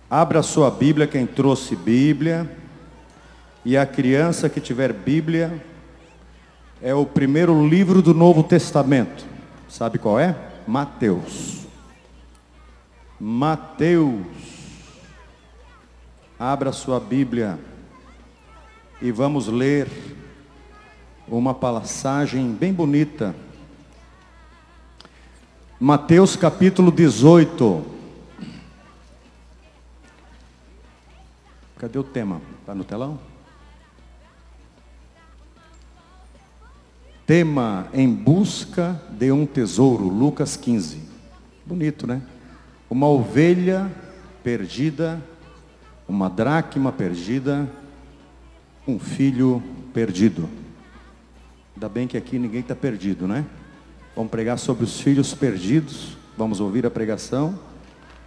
Abra sua Bíblia, quem trouxe Bíblia. E a criança que tiver Bíblia, é o primeiro livro do Novo Testamento. Sabe qual é? Mateus. Mateus. Abra sua Bíblia e vamos ler uma passagem bem bonita. Mateus capítulo 18. Cadê o tema? Está no telão? Tema: em busca de um tesouro. Lucas 15. Bonito, né? Uma ovelha perdida, uma dracma perdida, um filho perdido. Ainda bem que aqui ninguém está perdido, né? Vamos pregar sobre os filhos perdidos. Vamos ouvir a pregação.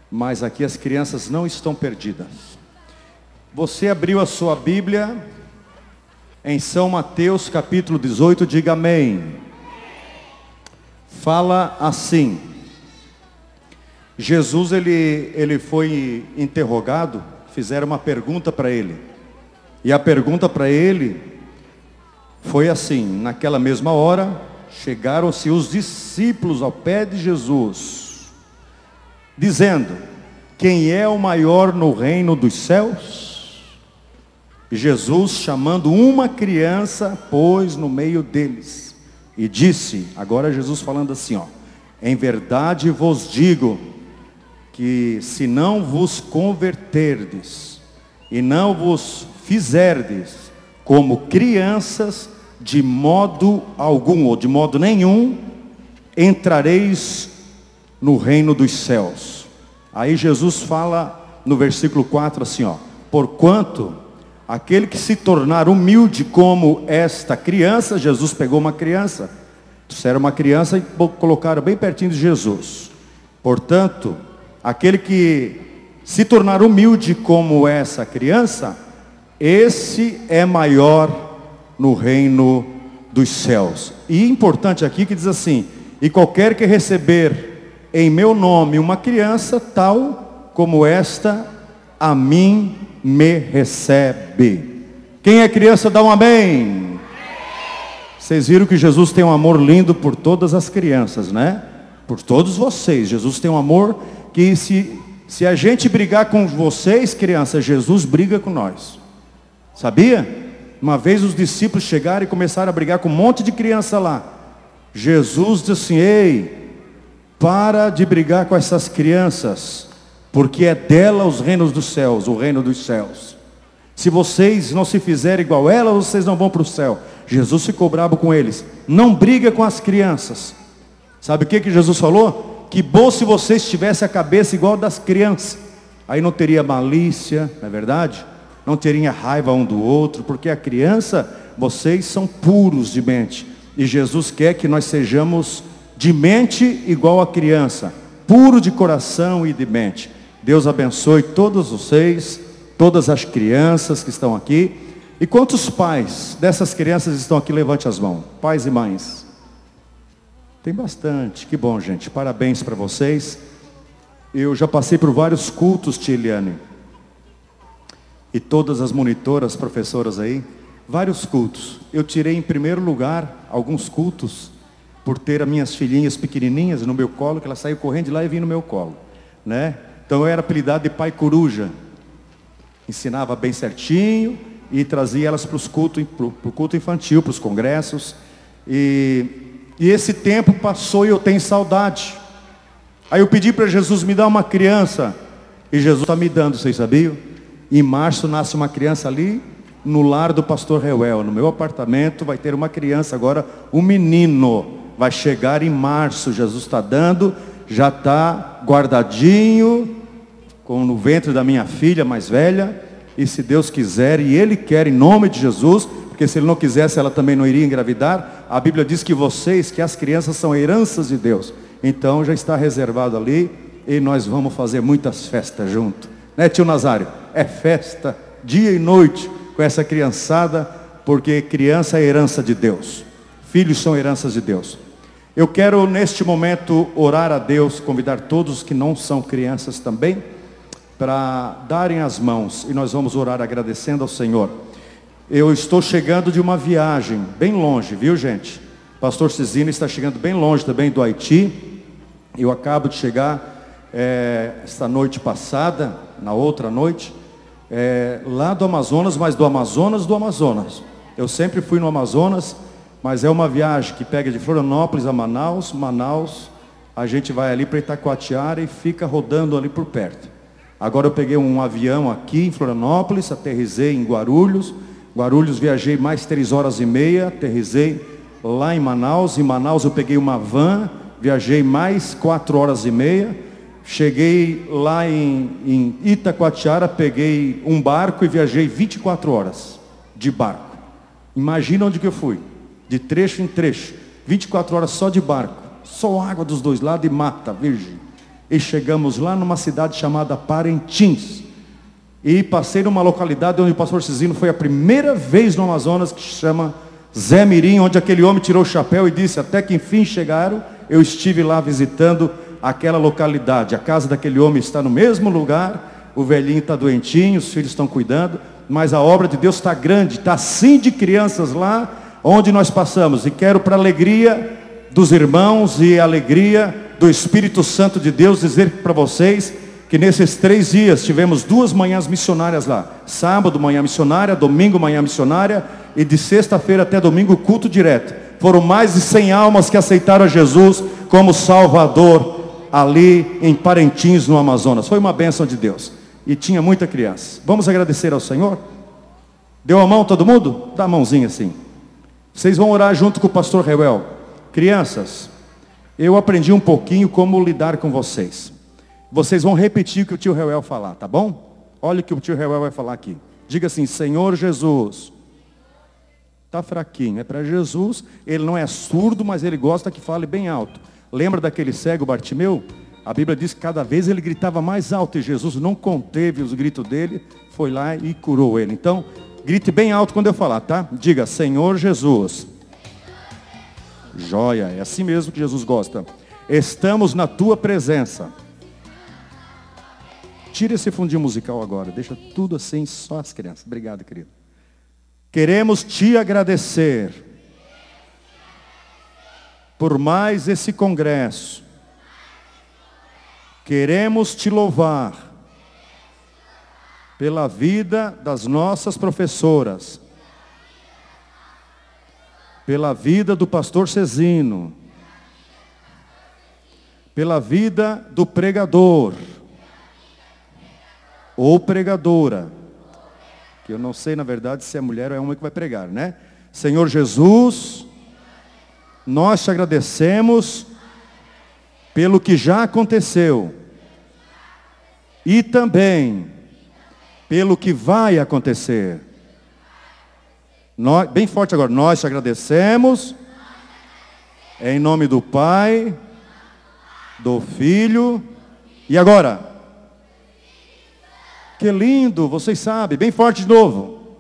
Mas aqui as crianças não estão perdidas. Você abriu a sua Bíblia em São Mateus capítulo 18, diga amém. Fala assim: Jesus ele foi interrogado, fizeram uma pergunta para ele. E a pergunta para ele foi assim: naquela mesma hora, chegaram-se os discípulos ao pé de Jesus, dizendo: quem é o maior no reino dos céus? E Jesus, chamando uma criança, pôs no meio deles e disse, agora Jesus falando assim, em verdade vos digo, que se não vos converterdes e não vos fizerdes como crianças, de modo algum ou de modo nenhum entrareis no reino dos céus. Aí Jesus fala no versículo 4 assim, porquanto aquele que se tornar humilde como esta criança, Jesus pegou uma criança, trouxeram uma criança e colocaram bem pertinho de Jesus. Portanto, aquele que se tornar humilde como essa criança, esse é maior no reino dos céus. E importante aqui que diz assim: e qualquer que receber em meu nome uma criança, tal como esta, a mim me recebe. Quem é criança dá um amém. Vocês viram que Jesus tem um amor lindo por todas as crianças, né? Por todos vocês. Jesus tem um amor que se a gente brigar com vocês, crianças, Jesus briga com nós. Sabia? Uma vez os discípulos chegaram e começaram a brigar com um monte de criança lá. Jesus disse assim: ei, para de brigar com essas crianças, porque é dela os reinos dos céus, o reino dos céus. Se vocês não se fizerem igual a ela, vocês não vão para o céu. Jesus ficou bravo com eles. Não briga com as crianças. Sabe o que Jesus falou? Que bom se vocês tivessem a cabeça igual das crianças. Aí não teria malícia, não é verdade? Não teria raiva um do outro, porque a criança, vocês são puros de mente. E Jesus quer que nós sejamos de mente igual a criança, puro de coração e de mente. Deus abençoe todos vocês, todas as crianças que estão aqui. E quantos pais dessas crianças estão aqui? Levante as mãos. Pais e mães. Tem bastante. Que bom, gente. Parabéns para vocês. Eu já passei por vários cultos, tia Eliane. E todas as monitoras, professoras aí. Vários cultos. Eu tirei em primeiro lugar alguns cultos, por ter as minhas filhinhas pequenininhas no meu colo, que elas saíram correndo de lá e vinham no meu colo, né? Então eu era apelidado de pai coruja. Ensinava bem certinho e trazia elas para o culto infantil, para os congressos. E esse tempo passou e eu tenho saudade. Aí eu pedi para Jesus me dar uma criança. E Jesus está me dando, vocês sabiam? Em março nasce uma criança ali no lar do pastor Reuel. No meu apartamento vai ter uma criança agora, um menino. Vai chegar em março, Jesus está dando. Já está guardadinho no ventre da minha filha mais velha. E se Deus quiser, e Ele quer, em nome de Jesus, porque se Ele não quisesse, ela também não iria engravidar. A Bíblia diz que as crianças são heranças de Deus. Então já está reservado ali, e nós vamos fazer muitas festas junto, né, tio Nazário? É festa dia e noite com essa criançada, porque criança é herança de Deus, filhos são heranças de Deus. Eu quero neste momento orar a Deus, convidar todos que não são crianças também, para darem as mãos e nós vamos orar agradecendo ao Senhor. Eu estou chegando de uma viagem bem longe, viu, gente? Pastor Cezino está chegando bem longe também do Haiti. Eu acabo de chegar esta noite passada, na outra noite, lá do Amazonas, mas do Amazonas. Eu sempre fui no Amazonas, mas é uma viagem que pega de Florianópolis a Manaus, a gente vai ali para Itacoatiara e fica rodando ali por perto. Agora eu peguei um avião aqui em Florianópolis, aterrisei em Guarulhos, viajei mais 3 horas e meia, aterrisei lá em Manaus eu peguei uma van, viajei mais 4 horas e meia, cheguei lá em Itacoatiara, peguei um barco e viajei 24 horas de barco. Imagina onde que eu fui, de trecho em trecho, 24 horas só de barco, só água dos dois lados e mata virgem. E chegamos lá numa cidade chamada Parintins. E passei numa localidade onde o pastor Cezino foi a primeira vez no Amazonas, que se chama Zé Mirim, onde aquele homem tirou o chapéu e disse, até que enfim chegaram. Eu estive lá visitando aquela localidade. A casa daquele homem está no mesmo lugar, o velhinho está doentinho, os filhos estão cuidando, mas a obra de Deus está grande, está assim de crianças lá onde nós passamos. E quero, para alegria dos irmãos e alegria do Espírito Santo de Deus, dizer para vocês que nesses 3 dias tivemos 2 manhãs missionárias lá. Sábado, manhã missionária, domingo, manhã missionária, e de sexta-feira até domingo, culto direto. Foram mais de 100 almas que aceitaram a Jesus como Salvador, ali em Parintins, no Amazonas. Foi uma bênção de Deus. E tinha muita criança. Vamos agradecer ao Senhor? Deu a mão todo mundo? Dá a mãozinha assim. Vocês vão orar junto com o pastor Reuel. Crianças, eu aprendi um pouquinho como lidar com vocês. Vocês vão repetir o que o tio Reuel falar, tá bom? Olha o que o tio Reuel vai falar aqui. Diga assim, Senhor Jesus. Tá fraquinho, é para Jesus. Ele não é surdo, mas ele gosta que fale bem alto. Lembra daquele cego Bartimeu? A Bíblia diz que cada vez ele gritava mais alto e Jesus não conteve os gritos dele, foi lá e curou ele. Então, grite bem alto quando eu falar, tá? Diga, Senhor Jesus. Joia, é assim mesmo que Jesus gosta. Estamos na tua presença. Tira esse fundinho musical agora, deixa tudo assim, só as crianças. Obrigado, querido. Queremos te agradecer por mais esse congresso. Queremos te louvar pela vida das nossas professoras, pela vida do pastor Cezino, pela vida do pregador ou pregadora, que eu não sei na verdade se é mulher ou é homem que vai pregar, né? Senhor Jesus, nós te agradecemos pelo que já aconteceu e também pelo que vai acontecer. Bem forte agora, nós te agradecemos em nome do Pai, do Filho e agora? Que lindo, vocês sabem, bem forte de novo.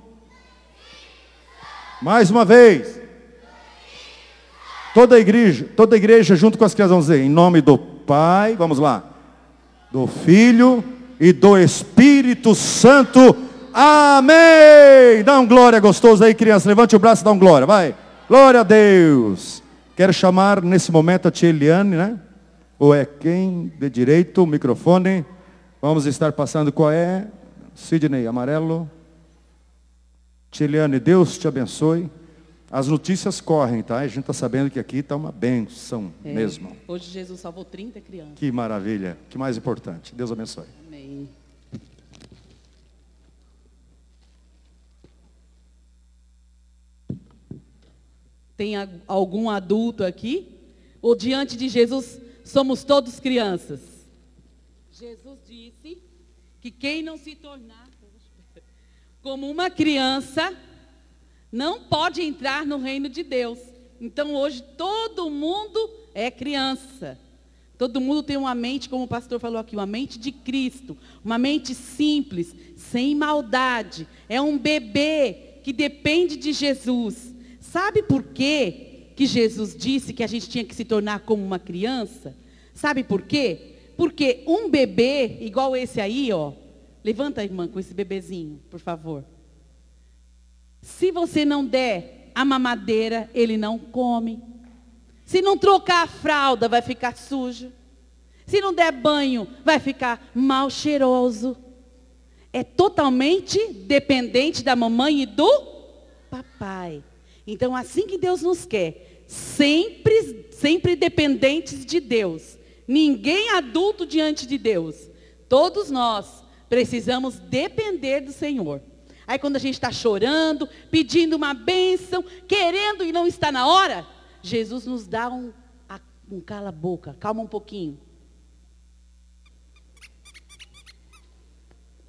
Mais uma vez. Toda a igreja junto com as crianças vão dizer, em nome do Pai, vamos lá, do Filho e do Espírito Santo. Amém! Dá um glória gostoso aí, criança. Levante o braço e dá um glória, vai. Glória a Deus. Quero chamar nesse momento a tia Eliane, né? Ou é quem de direito, o microfone. Vamos estar passando qual é? Sidney, amarelo. Tia Eliane, Deus te abençoe. As notícias correm, tá? A gente está sabendo que aqui está uma bênção mesmo. Hoje Jesus salvou 30 crianças. Que maravilha. Que mais importante. Deus abençoe. Amém. Tem algum adulto aqui? Ou diante de Jesus somos todos crianças? Jesus disse que quem não se tornar como uma criança não pode entrar no reino de Deus. Então hoje todo mundo é criança. Todo mundo tem uma mente, como o pastor falou aqui, uma mente de Cristo. Uma mente simples, sem maldade. É um bebê que depende de Jesus. Sabe por quê que Jesus disse que a gente tinha que se tornar como uma criança? Sabe por quê? Porque um bebê, igual esse aí, ó, Levanta, irmã, com esse bebezinho, por favor. Se você não der a mamadeira, ele não come. Se não trocar a fralda, vai ficar sujo. Se não der banho, vai ficar mal cheiroso. É totalmente dependente da mamãe e do papai. Então, assim que Deus nos quer, sempre dependentes de Deus. Ninguém adulto diante de Deus. Todos nós precisamos depender do Senhor. Aí quando a gente está chorando, pedindo uma bênção, querendo e não está na hora, Jesus nos dá um cala a boca, calma um pouquinho.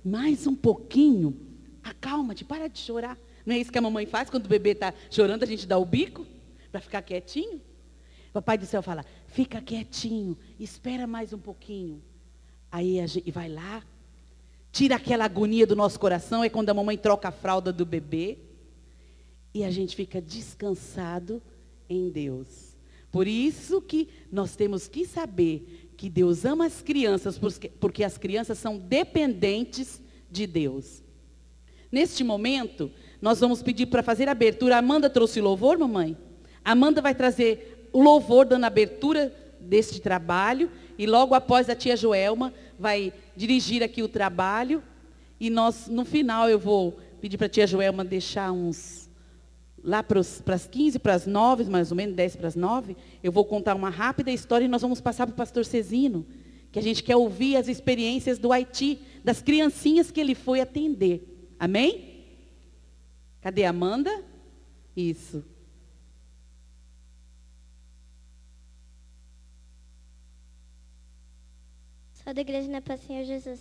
Mais um pouquinho, acalma-te, para de chorar. Não é isso que a mamãe faz quando o bebê está chorando, a gente dá o bico para ficar quietinho? O Papai do Céu fala, fica quietinho, espera mais um pouquinho. Aí a gente vai lá, tira aquela agonia do nosso coração, é quando a mamãe troca a fralda do bebê. E a gente fica descansado em Deus. Por isso que nós temos que saber que Deus ama as crianças, porque as crianças são dependentes de Deus. Neste momento, nós vamos pedir para fazer a abertura. A Amanda trouxe louvor, mamãe? A Amanda vai trazer o louvor dando a abertura deste trabalho. E logo após a tia Joelma vai dirigir aqui o trabalho. E nós, no final, eu vou pedir para a tia Joelma deixar uns... Lá para as 15, para as 9, mais ou menos, 10 para as 9, eu vou contar uma rápida história e nós vamos passar para o pastor Cezino, que a gente quer ouvir as experiências do Haiti, das criancinhas que ele foi atender. Amém? Cadê a Amanda? Isso. Sou da Igreja na Paz, Senhor Jesus.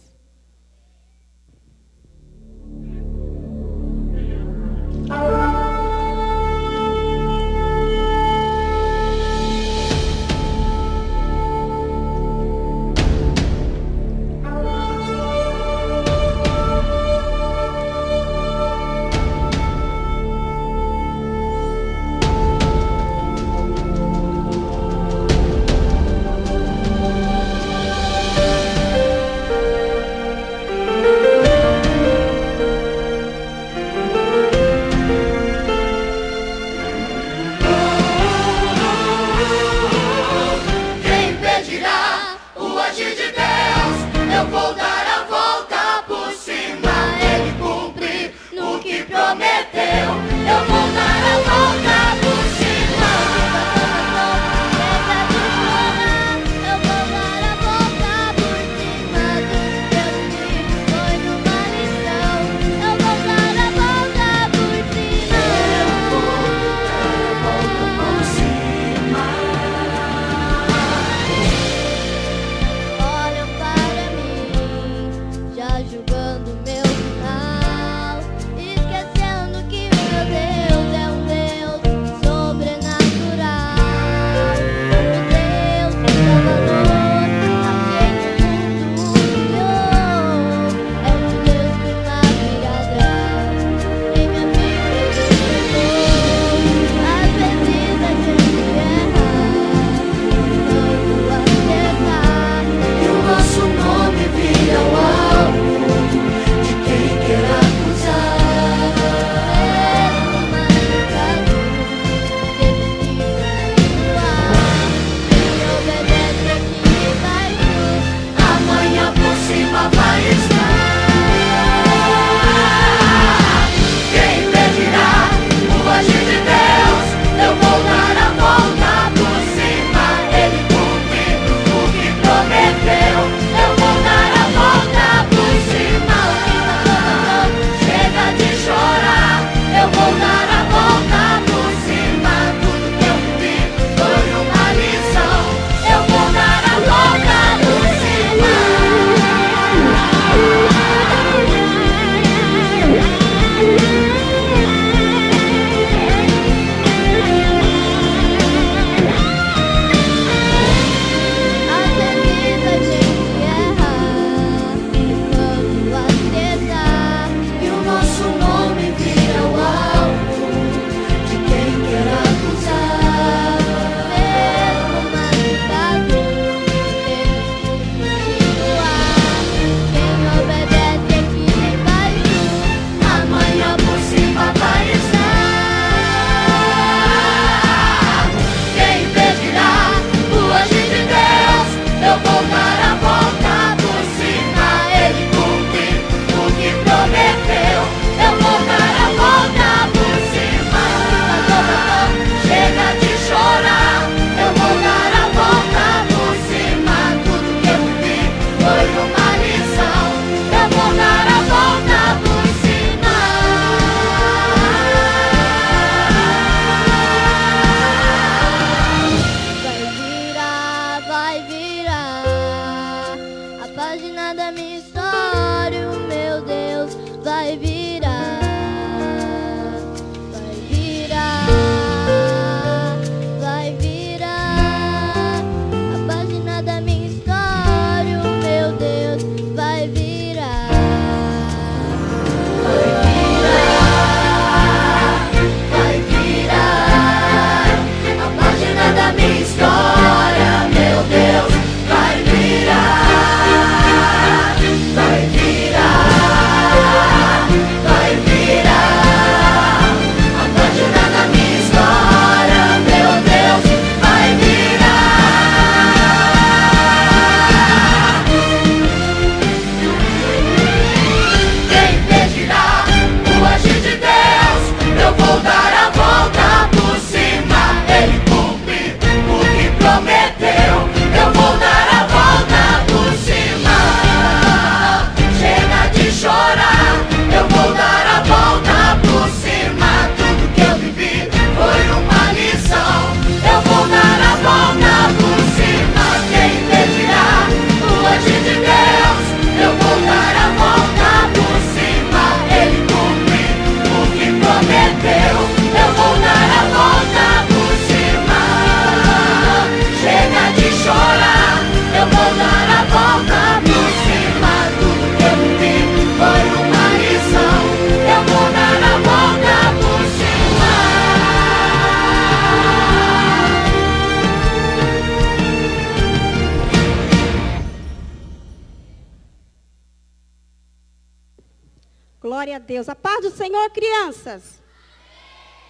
Glória a Deus. A paz do Senhor, crianças.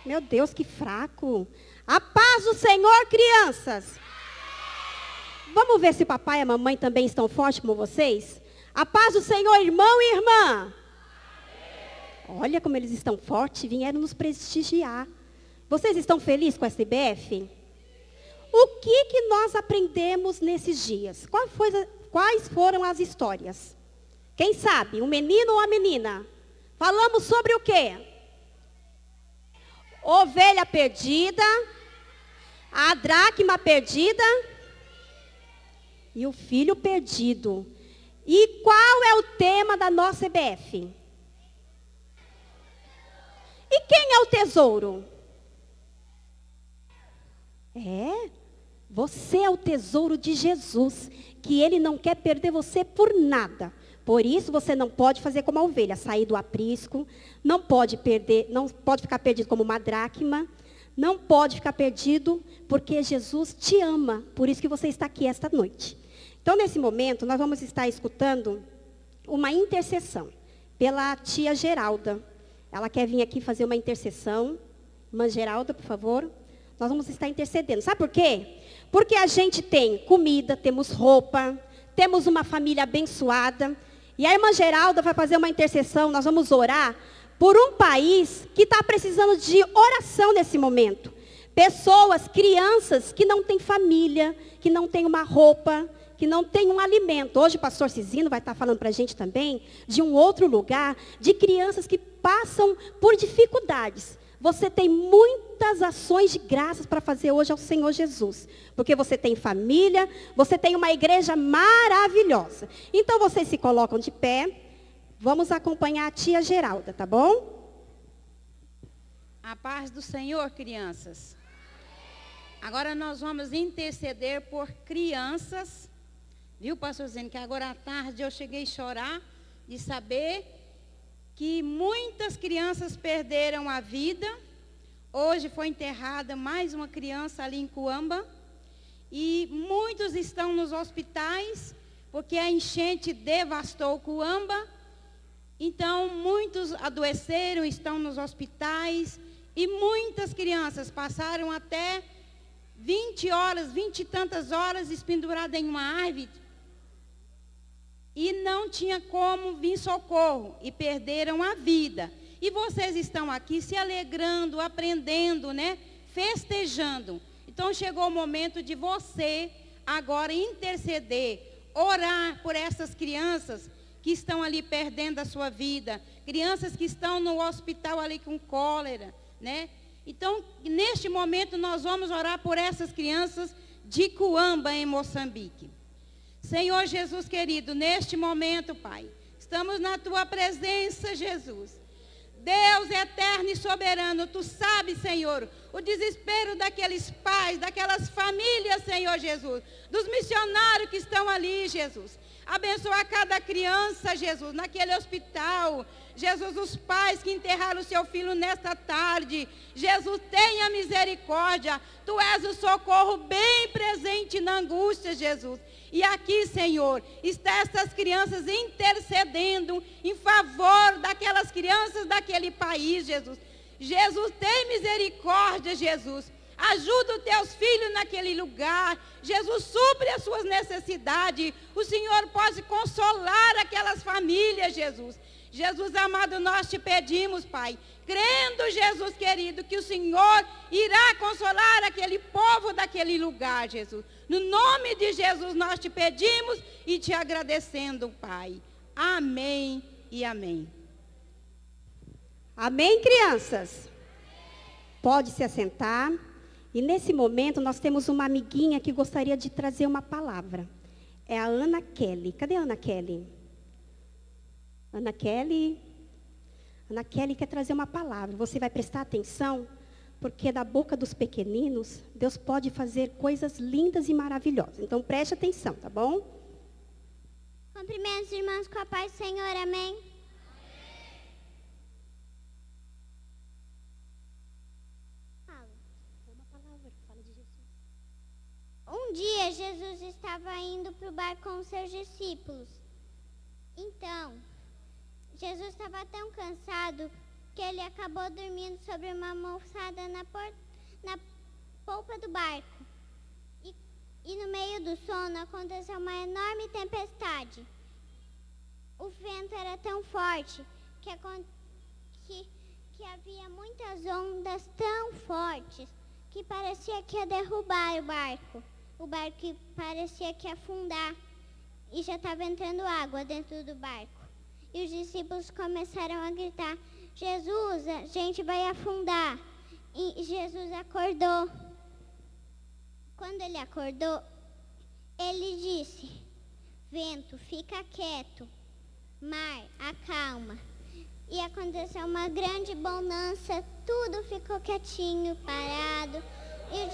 Meu Deus, que fraco. A paz do Senhor, crianças. Vamos ver se o papai e a mamãe também estão fortes como vocês? A paz do Senhor, irmão e irmã. Olha como eles estão fortes, vieram nos prestigiar. Vocês estão felizes com essa IBF? O que nós aprendemos nesses dias? Quais foram as histórias? Quem sabe? Um menino ou a menina? Falamos sobre o quê? Ovelha perdida, a dracma perdida e o filho perdido. E qual é o tema da nossa EBF? E quem é o tesouro? Você é o tesouro de Jesus, que Ele não quer perder você por nada. Por isso você não pode fazer como a ovelha, sair do aprisco, não pode ficar perdido como uma dracma, não pode ficar perdido, porque Jesus te ama, por isso que você está aqui esta noite. Então, nesse momento, nós vamos estar escutando uma intercessão pela tia Geralda. Ela quer vir aqui fazer uma intercessão. Irmã Geralda, por favor. Nós vamos estar intercedendo. Sabe por quê? Porque a gente tem comida, temos roupa, temos uma família abençoada. E a irmã Geralda vai fazer uma intercessão, nós vamos orar por um país que está precisando de oração nesse momento. Pessoas, crianças que não têm família, que não têm uma roupa, que não têm um alimento. Hoje o pastor Cizino vai estar falando para a gente também de um outro lugar, de crianças que passam por dificuldades. Você tem muitas ações de graças para fazer hoje ao Senhor Jesus. Porque você tem família, você tem uma igreja maravilhosa. Então vocês se colocam de pé. Vamos acompanhar a tia Geralda, tá bom? A paz do Senhor, crianças. Agora nós vamos interceder por crianças. Viu, pastor Zeno, que agora à tarde eu cheguei a chorar de saber que muitas crianças perderam a vida. Hoje foi enterrada mais uma criança ali em Cuamba. E muitos estão nos hospitais, porque a enchente devastou Cuamba. Então, muitos adoeceram, estão nos hospitais. E muitas crianças passaram até 20 horas, 20 e tantas horas, penduradas em uma árvore. E não tinha como vir socorro, e perderam a vida. E vocês estão aqui se alegrando, aprendendo, né? Festejando. Então chegou o momento de você agora interceder, orar por essas crianças que estão ali perdendo a sua vida. Crianças que estão no hospital ali com cólera, né? Então, neste momento nós vamos orar por essas crianças de Cuamba, em Moçambique. Senhor Jesus querido, neste momento, Pai, estamos na Tua presença, Jesus. Deus eterno e soberano, Tu sabes, Senhor, o desespero daqueles pais, daquelas famílias, Senhor Jesus, dos missionários que estão ali, Jesus. Abençoa cada criança, Jesus, naquele hospital. Jesus, os pais que enterraram o seu filho nesta tarde. Jesus, tenha misericórdia. Tu és o socorro bem presente na angústia, Jesus. E aqui, Senhor, está essas crianças intercedendo em favor daquelas crianças daquele país, Jesus. Jesus, tem misericórdia, Jesus. Ajuda os teus filhos naquele lugar. Jesus, supre as suas necessidades. O Senhor pode consolar aquelas famílias, Jesus. Jesus amado, nós te pedimos, Pai, crendo, Jesus querido, que o Senhor irá consolar aquele povo daquele lugar, Jesus. No nome de Jesus nós te pedimos e te agradecendo, Pai. Amém e amém. Amém, crianças? Pode se assentar. E nesse momento nós temos uma amiguinha que gostaria de trazer uma palavra. É a Ana Kelly. Cadê a Ana Kelly? Ana Kelly quer trazer uma palavra. Você vai prestar atenção, porque da boca dos pequeninos, Deus pode fazer coisas lindas e maravilhosas. Então preste atenção, tá bom? Cumprimento os irmãos com a paz do Senhor, amém? Um dia, Jesus estava indo para o bar com os seus discípulos. Então, Jesus estava tão cansado que ele acabou dormindo sobre uma almofada na polpa do barco. E no meio do sono aconteceu uma enorme tempestade. O vento era tão forte que havia muitas ondas tão fortes que parecia que ia derrubar o barco. O barco parecia que ia afundar e já estava entrando água dentro do barco. E os discípulos começaram a gritar: Jesus, a gente vai afundar. E Jesus acordou. Quando ele acordou, ele disse: vento, fica quieto. Mar, acalma. E aconteceu uma grande bonança, tudo ficou quietinho, parado. E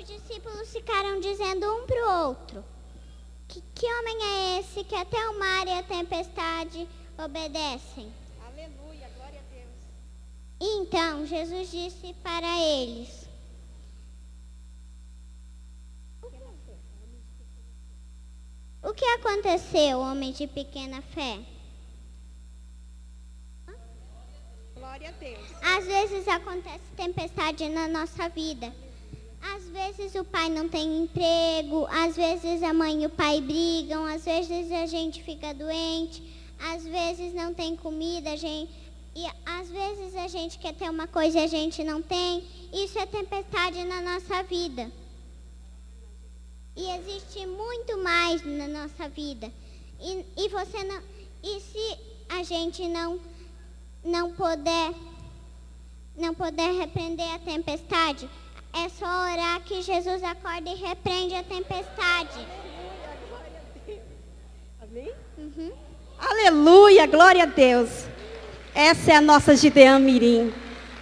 os discípulos ficaram dizendo um para o outro: que homem é esse que até o mar e a tempestade obedecem? Aleluia, glória a Deus. Então Jesus disse para eles: o que aconteceu, homem de pequena fé? Glória a Deus. Às vezes acontece tempestade na nossa vida. Às vezes o pai não tem emprego, às vezes a mãe e o pai brigam, às vezes a gente fica doente, às vezes não tem comida, e às vezes a gente quer ter uma coisa e a gente não tem. Isso é tempestade na nossa vida. E existe muito mais na nossa vida. E se a gente não puder repreender a tempestade, é só orar que Jesus acorda e repreende a tempestade. Amém? Uhum. Aleluia, glória a Deus. Essa é a nossa Gideã Mirim.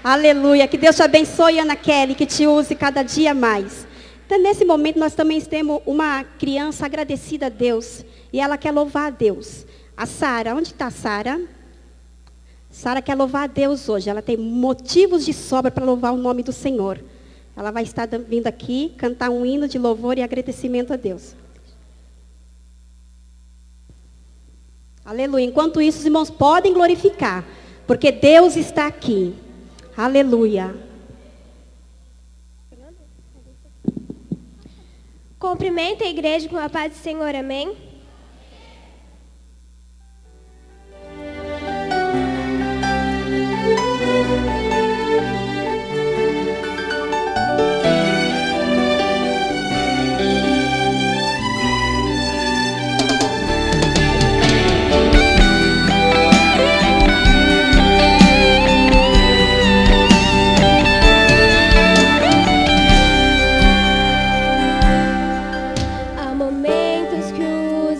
Aleluia, que Deus te abençoe, Ana Kelly, que te use cada dia mais. Então, nesse momento, nós também temos uma criança agradecida a Deus. E ela quer louvar a Deus. A Sara, onde está a Sara? Sara quer louvar a Deus hoje. Ela tem motivos de sobra para louvar o nome do Senhor. Ela vai estar vindo aqui cantar um hino de louvor e agradecimento a Deus. Aleluia. Enquanto isso, os irmãos podem glorificar, porque Deus está aqui. Aleluia. Cumprimento a igreja com a paz do Senhor, amém? Há momentos que o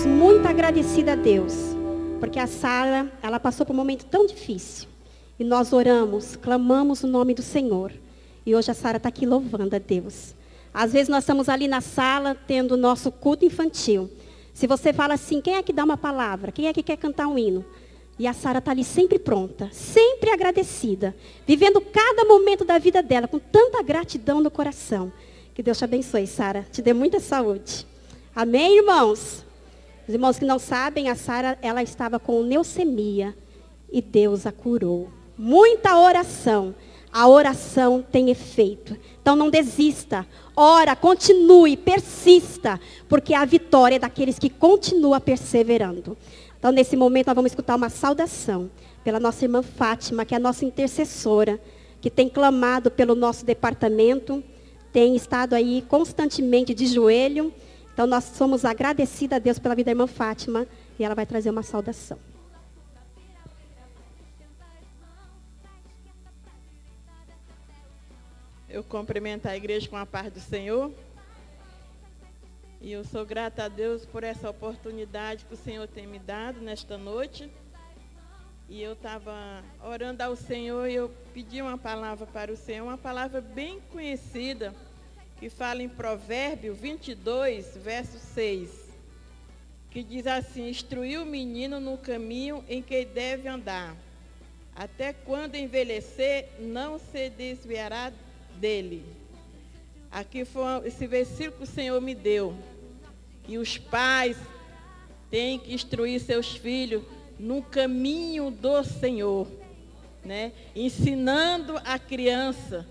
estamos muito agradecidas a Deus, porque a Sara, ela passou por um momento tão difícil. E nós oramos, clamamos o nome do Senhor. E hoje a Sara está aqui louvando a Deus. Às vezes nós estamos ali na sala, tendo o nosso culto infantil. Se você fala assim, quem é que dá uma palavra? Quem é que quer cantar um hino? E a Sara está ali sempre pronta, sempre agradecida, vivendo cada momento da vida dela com tanta gratidão no coração. Que Deus te abençoe, Sara. Te dê muita saúde. Amém, irmãos? Os irmãos que não sabem, a Sara, ela estava com leucemia e Deus a curou. Muita oração. A oração tem efeito. Então não desista. Ora, continue, persista, porque a vitória é daqueles que continuam perseverando. Então, nesse momento, nós vamos escutar uma saudação pela nossa irmã Fátima, que é a nossa intercessora, que tem clamado pelo nosso departamento, tem estado aí constantemente de joelho. Então, nós somos agradecidos a Deus pela vida da irmã Fátima, e ela vai trazer uma saudação. Eu cumprimento a igreja com a paz do Senhor. E eu sou grata a Deus por essa oportunidade que o Senhor tem me dado nesta noite. E eu estava orando ao Senhor e eu pedi uma palavra para o Senhor, uma palavra bem conhecida, que fala em Provérbio 22, verso 6, que diz assim: instruir o menino no caminho em que deve andar. Até quando envelhecer, não se desviará dele. Aqui foi esse versículo que o Senhor me deu. Que os pais têm que instruir seus filhos no caminho do Senhor, né? Ensinando a criança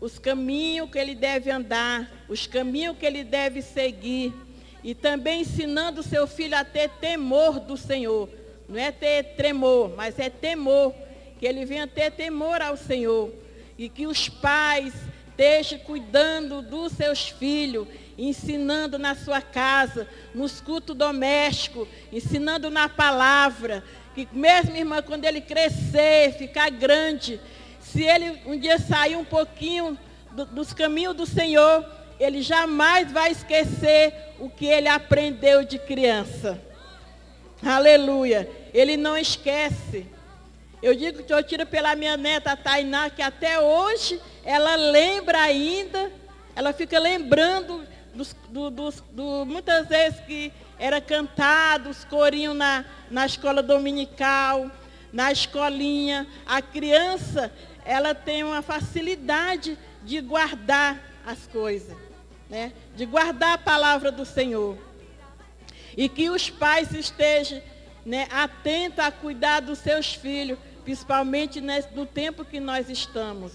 os caminhos que ele deve andar, os caminhos que ele deve seguir. E também ensinando o seu filho a ter temor do Senhor. Não é ter tremor, mas é temor. Que ele venha ter temor ao Senhor. E que os pais estejam cuidando dos seus filhos, ensinando na sua casa, nos cultos domésticos, ensinando na palavra. Que mesmo, irmã, quando ele crescer, ficar grande, se ele um dia sair um pouquinho dos caminhos do Senhor, ele jamais vai esquecer o que ele aprendeu de criança. Aleluia. Ele não esquece. Eu digo que eu tiro pela minha neta, a Tainá, que até hoje ela lembra ainda, ela fica lembrando muitas vezes que era cantado, os corinhos na escola dominical, na escolinha. A criança, ela tem uma facilidade de guardar as coisas, né? De guardar a palavra do Senhor. E que os pais estejam, né, atentos a cuidar dos seus filhos, principalmente no tempo que nós estamos.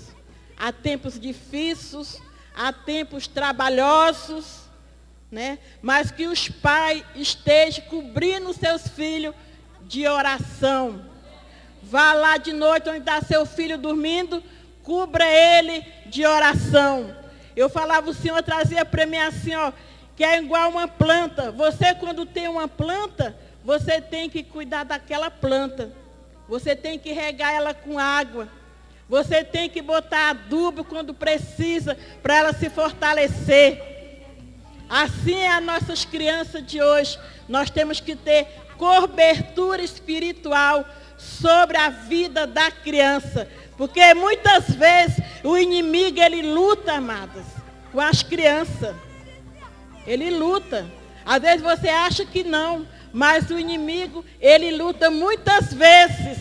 Há tempos difíceis, há tempos trabalhosos, né? Mas que os pais estejam cobrindo seus filhos de oração. Vá lá de noite onde está seu filho dormindo, cubra ele de oração. Eu falava, o Senhor trazia para mim assim, ó, que é igual uma planta. Você, quando tem uma planta, você tem que cuidar daquela planta. Você tem que regar ela com água. Você tem que botar adubo quando precisa, para ela se fortalecer. Assim é as nossas crianças de hoje. Nós temos que ter cobertura espiritual sobre a vida da criança. Porque muitas vezes o inimigo, ele luta, amadas, com as crianças. Ele luta. Às vezes você acha que não, mas o inimigo, ele luta muitas vezes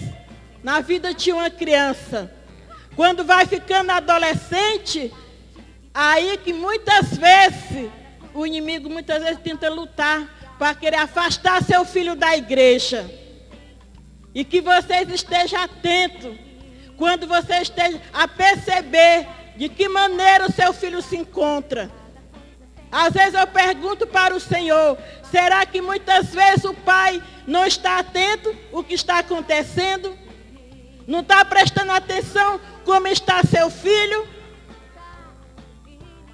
na vida de uma criança. Quando vai ficando adolescente, aí que muitas vezes, o inimigo muitas vezes tenta lutar para querer afastar seu filho da igreja. E que vocês estejam atentos, quando você esteja a perceber de que maneira o seu filho se encontra. Às vezes eu pergunto para o Senhor, será que muitas vezes o pai não está atento ao que está acontecendo? Não está prestando atenção como está seu filho?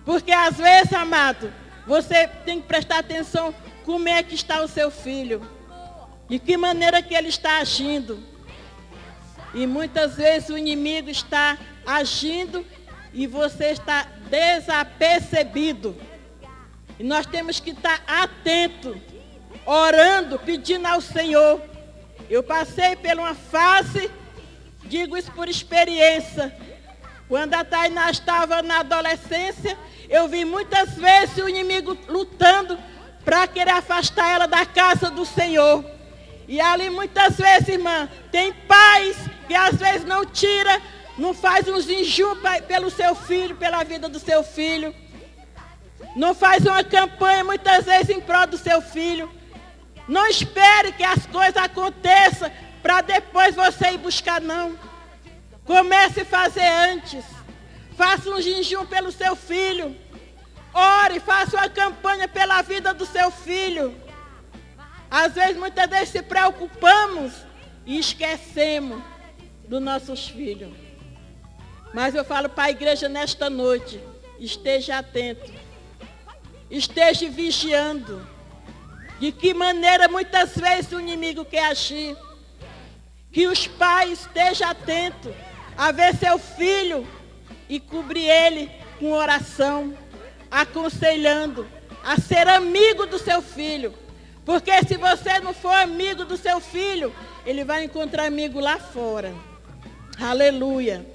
Porque às vezes, amado, você tem que prestar atenção como é que está o seu filho. De que maneira que ele está agindo. E muitas vezes o inimigo está agindo e você está desapercebido. E nós temos que estar atentos orando, pedindo ao Senhor. Eu passei por uma fase, digo isso por experiência. Quando a Tainá estava na adolescência, eu vi muitas vezes o inimigo lutando para querer afastar ela da casa do Senhor. E ali muitas vezes, irmã, tem pais que às vezes não tira, não faz um jejum pelo seu filho, pela vida do seu filho. Não faz uma campanha muitas vezes em prol do seu filho. Não espere que as coisas aconteçam para depois você ir buscar, não. Comece a fazer antes. Faça um jejum pelo seu filho. Ore, faça uma campanha pela vida do seu filho. Às vezes, muitas vezes se preocupamos e esquecemos dos nossos filhos. Mas eu falo para a igreja nesta noite, esteja atento. Esteja vigiando. De que maneira muitas vezes o inimigo quer agir. Que os pais estejam atentos a ver seu filho e cobrir ele com oração, aconselhando a ser amigo do seu filho. Porque se você não for amigo do seu filho, ele vai encontrar amigo lá fora. Aleluia.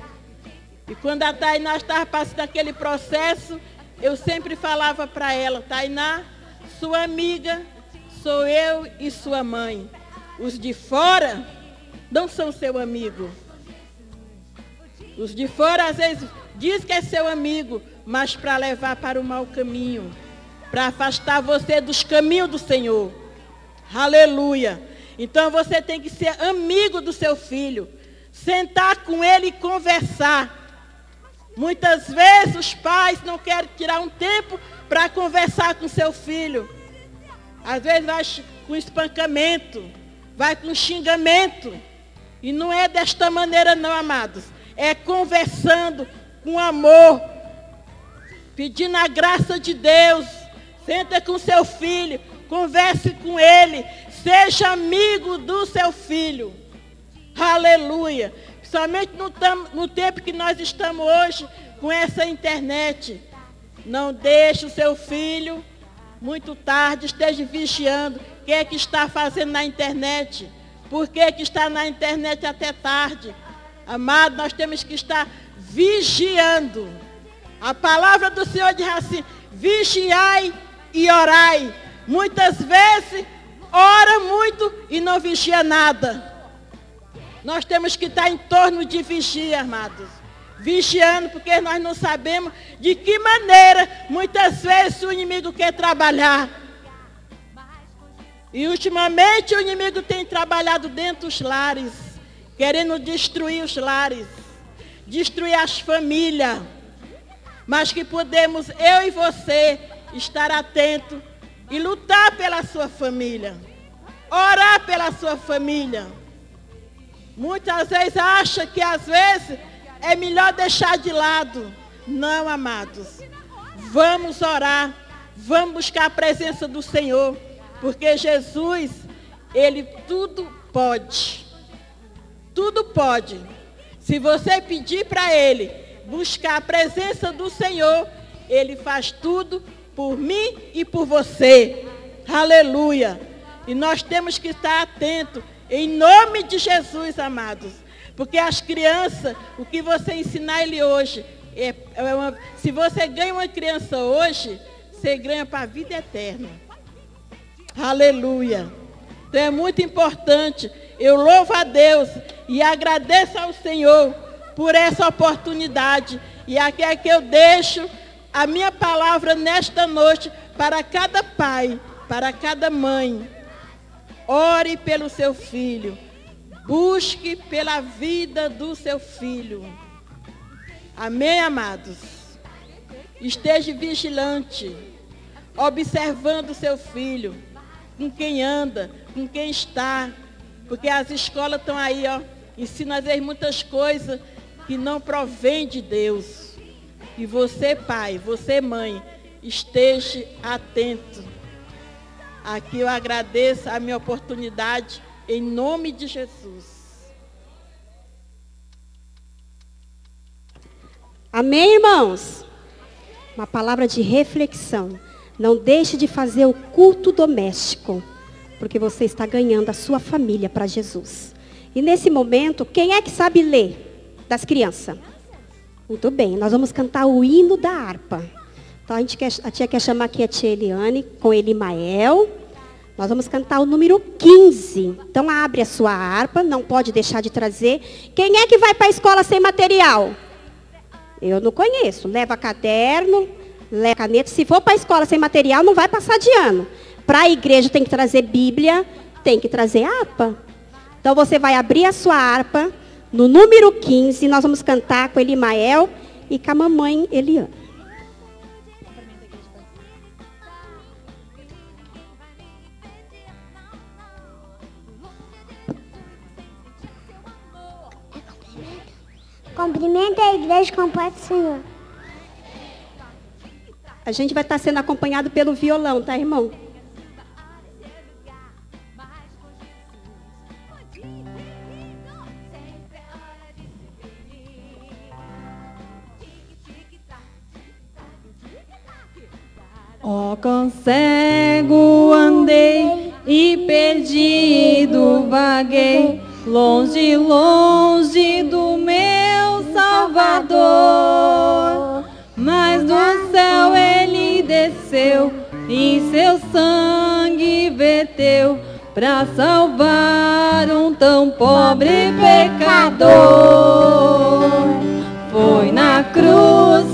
E quando a Tainá estava passando aquele processo, eu sempre falava para ela, Tainá, sua amiga sou eu e sua mãe. Os de fora não são seu amigo. Os de fora às vezes diz que é seu amigo, mas para levar para o mau caminho, para afastar você dos caminhos do Senhor. Aleluia. Então você tem que ser amigo do seu filho, sentar com ele e conversar. Muitas vezes os pais não querem tirar um tempo para conversar com seu filho. Às vezes vai com espancamento, vai com xingamento. E não é desta maneira não, amados. É conversando com amor, pedindo a graça de Deus. Senta com seu filho, converse com ele, seja amigo do seu filho. Aleluia. Somente no tempo que nós estamos hoje, com essa internet. Não deixe o seu filho muito tarde, esteja vigiando o que é que está fazendo na internet. Por que que está na internet até tarde? Amado, nós temos que estar vigiando. A palavra do Senhor diz assim, vigiai e orai. Muitas vezes, ora muito e não vigia nada. Nós temos que estar em torno de vigia, amados. Vigiando, porque nós não sabemos de que maneira, muitas vezes, o inimigo quer trabalhar. E, ultimamente, o inimigo tem trabalhado dentro dos lares, querendo destruir os lares, destruir as famílias. Mas que podemos, eu e você, estar atento e lutar pela sua família. Orar pela sua família. Muitas vezes acha que às vezes é melhor deixar de lado. Não, amados. Vamos orar. Vamos buscar a presença do Senhor. Porque Jesus, Ele tudo pode. Tudo pode. Se você pedir para Ele buscar a presença do Senhor, Ele faz tudo por mim e por você. Aleluia. E nós temos que estar atentos. Em nome de Jesus, amados. Porque as crianças, o que você ensinar ele hoje, se você ganha uma criança hoje, você ganha para a vida eterna. Aleluia. Então é muito importante. Eu louvo a Deus e agradeço ao Senhor por essa oportunidade. E aqui é que eu deixo a minha palavra nesta noite para cada pai, para cada mãe. Ore pelo seu filho. Busque pela vida do seu filho. Amém, amados? Esteja vigilante, observando o seu filho, com quem anda, com quem está. Porque as escolas estão aí, ó, ensinam às vezes muitas coisas que não provém de Deus. E você, pai, você, mãe, esteja atento. Aqui eu agradeço a minha oportunidade, em nome de Jesus. Amém, irmãos? Uma palavra de reflexão. Não deixe de fazer o culto doméstico. porque você está ganhando a sua família para Jesus. E nesse momento, quem é que sabe ler das crianças? Muito bem, nós vamos cantar o hino da harpa. Então a tia quer chamar aqui a tia Eliane com Elimael. Nós vamos cantar o número 15. Então abre a sua harpa, não pode deixar de trazer. Quem é que vai para a escola sem material? Eu não conheço. Leva caderno, leva caneta. Se for para a escola sem material, não vai passar de ano. Para a igreja tem que trazer Bíblia, tem que trazer harpa. Então você vai abrir a sua harpa no número 15. Nós vamos cantar com Elimael e com a mamãe Eliane. Cumprimenta a igreja com paz do Senhor. A gente vai estar sendo acompanhado pelo violão, tá, irmão? Ó, com cego andei e perdido vaguei, longe, longe do meu Salvador. Mas do céu ele desceu e seu sangue verteu para salvar um tão pobre pecador. Foi na cruz,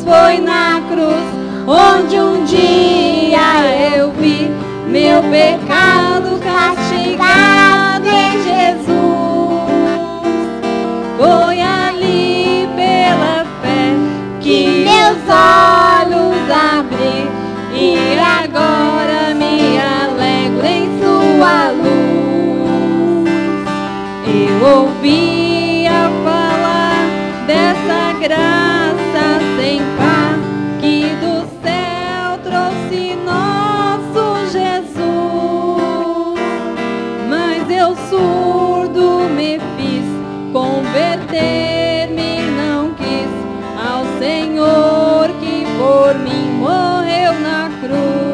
onde um dia eu vi meu pecado castigado em Jesus. Foi ali pela fé que meus olhos abri e agora me alegro em sua luz. Eu ouvia falar dessa graça sem par que do céu trouxe nosso Jesus. Mas eu surdo me fiz, converter-me não quis ao Senhor que por mim morreu na cruz.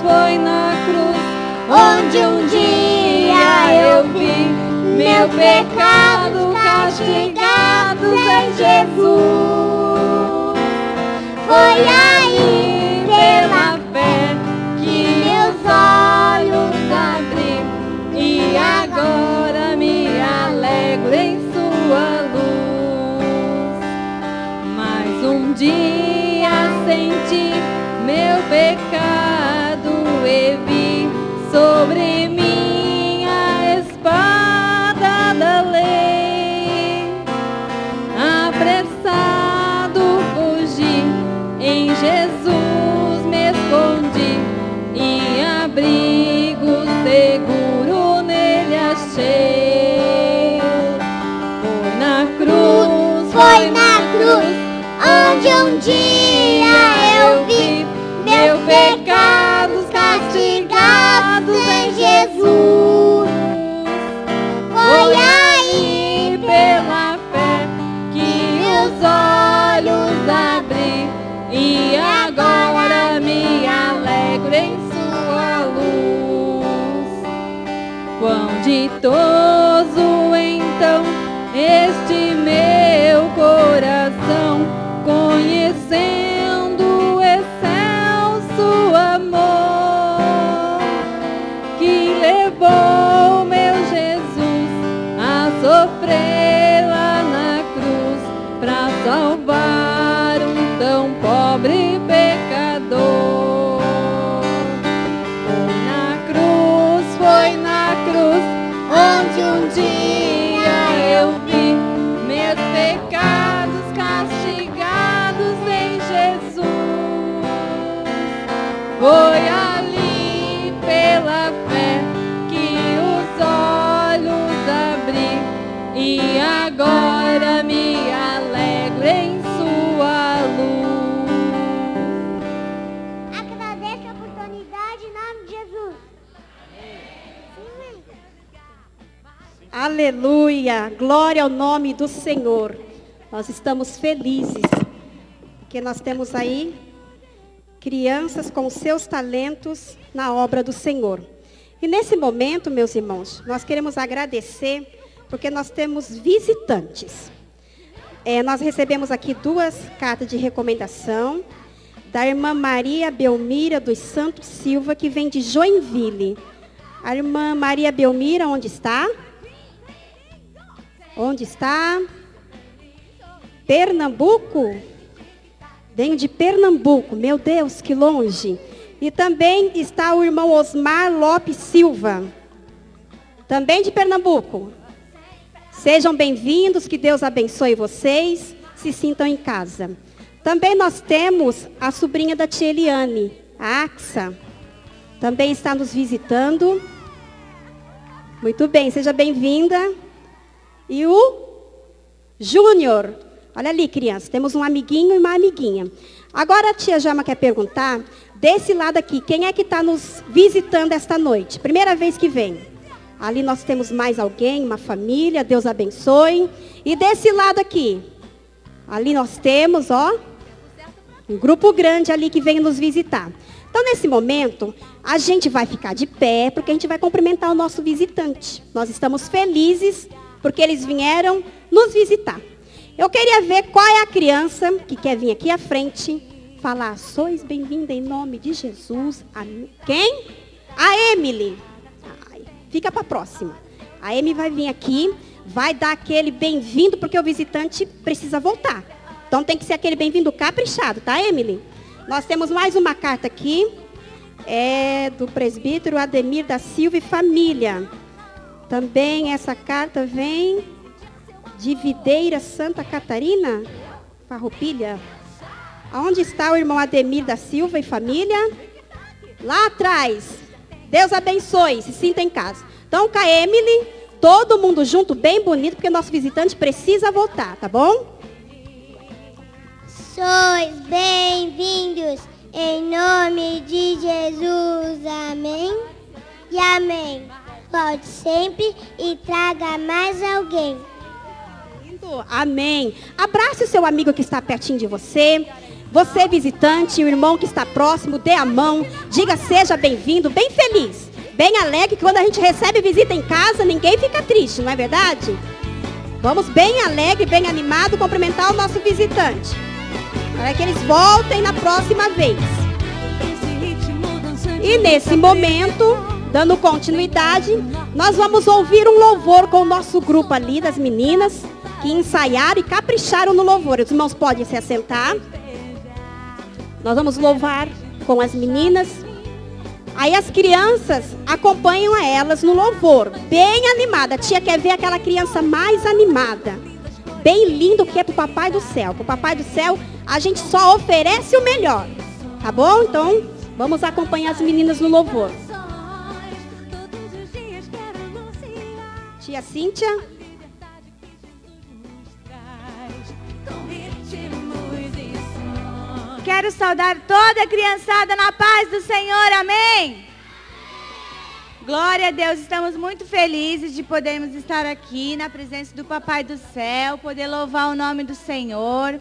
Foi na cruz, onde um dia eu vi meu pecado castigado em Jesus. Foi aí pela fé que meus olhos abri e agora me alegro em sua luz. Mas um dia senti meu pecado e vi sobre mim a espada da lei. Apressado fugi, em Jesus me escondi e abrigo seguro nele achei. Foi na cruz, onde um dia eu vi meus pecados castigados em Jesus. Foi aí pela fé que os olhos abri e agora me alegro em sua luz. Quão ditoso então este meu coração, conhecendo o excelso amor que levou meu Jesus a sofrer lá na cruz para salvar um tão pobre pecador. Foi na cruz, onde um dia eu vi meus pecados castigados em Jesus. Foi ali pela fé que os olhos abri e agora me alegro em sua luz. Agradeço a oportunidade em nome de Jesus. Aleluia, glória ao nome do Senhor. Nós estamos felizes, porque nós temos aí crianças com seus talentos na obra do Senhor. E nesse momento, meus irmãos, nós queremos agradecer, porque nós temos visitantes. Nós recebemos aqui 2 cartas de recomendação da irmã Maria Belmira dos Santos Silva, que vem de Joinville. A irmã Maria Belmira, onde está? Onde está? Pernambuco? Venho de Pernambuco, meu Deus, que longe. E também está o irmão Osmar Lopes Silva, também de Pernambuco. Sejam bem-vindos, que Deus abençoe vocês, se sintam em casa. Também nós temos a sobrinha da tia Eliane, a Axa, também está nos visitando. Muito bem, seja bem-vinda. E o Júnior, olha ali, criança, temos um amiguinho e uma amiguinha. Agora a tia Jama quer perguntar, desse lado aqui, quem é que está nos visitando esta noite? Primeira vez que vem. Ali nós temos mais alguém, uma família, Deus abençoe. E desse lado aqui, ali nós temos, ó, um grupo grande ali que vem nos visitar. Então, nesse momento, a gente vai ficar de pé, porque a gente vai cumprimentar o nosso visitante. Nós estamos felizes, porque eles vieram nos visitar. Eu queria ver qual é a criança que quer vir aqui à frente, falar, sois bem-vinda em nome de Jesus. Quem? A Emily. Fica para a próxima. A Emily vai vir aqui, vai dar aquele bem-vindo, porque o visitante precisa voltar. Então tem que ser aquele bem-vindo caprichado, tá, Emily? Nós temos mais uma carta aqui, do presbítero Ademir da Silva e família. Também essa carta vem de Videira, Santa Catarina, Farroupilha. Aonde está o irmão Ademir da Silva e família? Lá atrás. Deus abençoe, se sinta em casa. Então, com a Emily, todo mundo junto, bem bonito, porque nosso visitante precisa voltar, tá bom? Sois bem-vindos em nome de Jesus, amém e amém. Volte sempre e traga mais alguém. Amém. Abrace o seu amigo que está pertinho de você. Você visitante, o irmão que está próximo, dê a mão, diga seja bem-vindo, bem feliz, bem alegre, que quando a gente recebe visita em casa, ninguém fica triste, não é verdade? Vamos bem alegre, bem animado, cumprimentar o nosso visitante, para que eles voltem na próxima vez. E nesse momento, dando continuidade, nós vamos ouvir um louvor com o nosso grupo ali, das meninas, que ensaiaram e capricharam no louvor. Os irmãos podem se assentar. Nós vamos louvar com as meninas. Aí as crianças acompanham a elas no louvor, bem animada. A tia quer ver aquela criança mais animada, bem lindo, que é para o Papai do Céu. Para o Papai do Céu, a gente só oferece o melhor. Tá bom? Então, vamos acompanhar as meninas no louvor. Tia Cíntia. Quero saudar toda a criançada na paz do Senhor, amém? Glória a Deus, estamos muito felizes de podermos estar aqui na presença do Papai do Céu, poder louvar o nome do Senhor,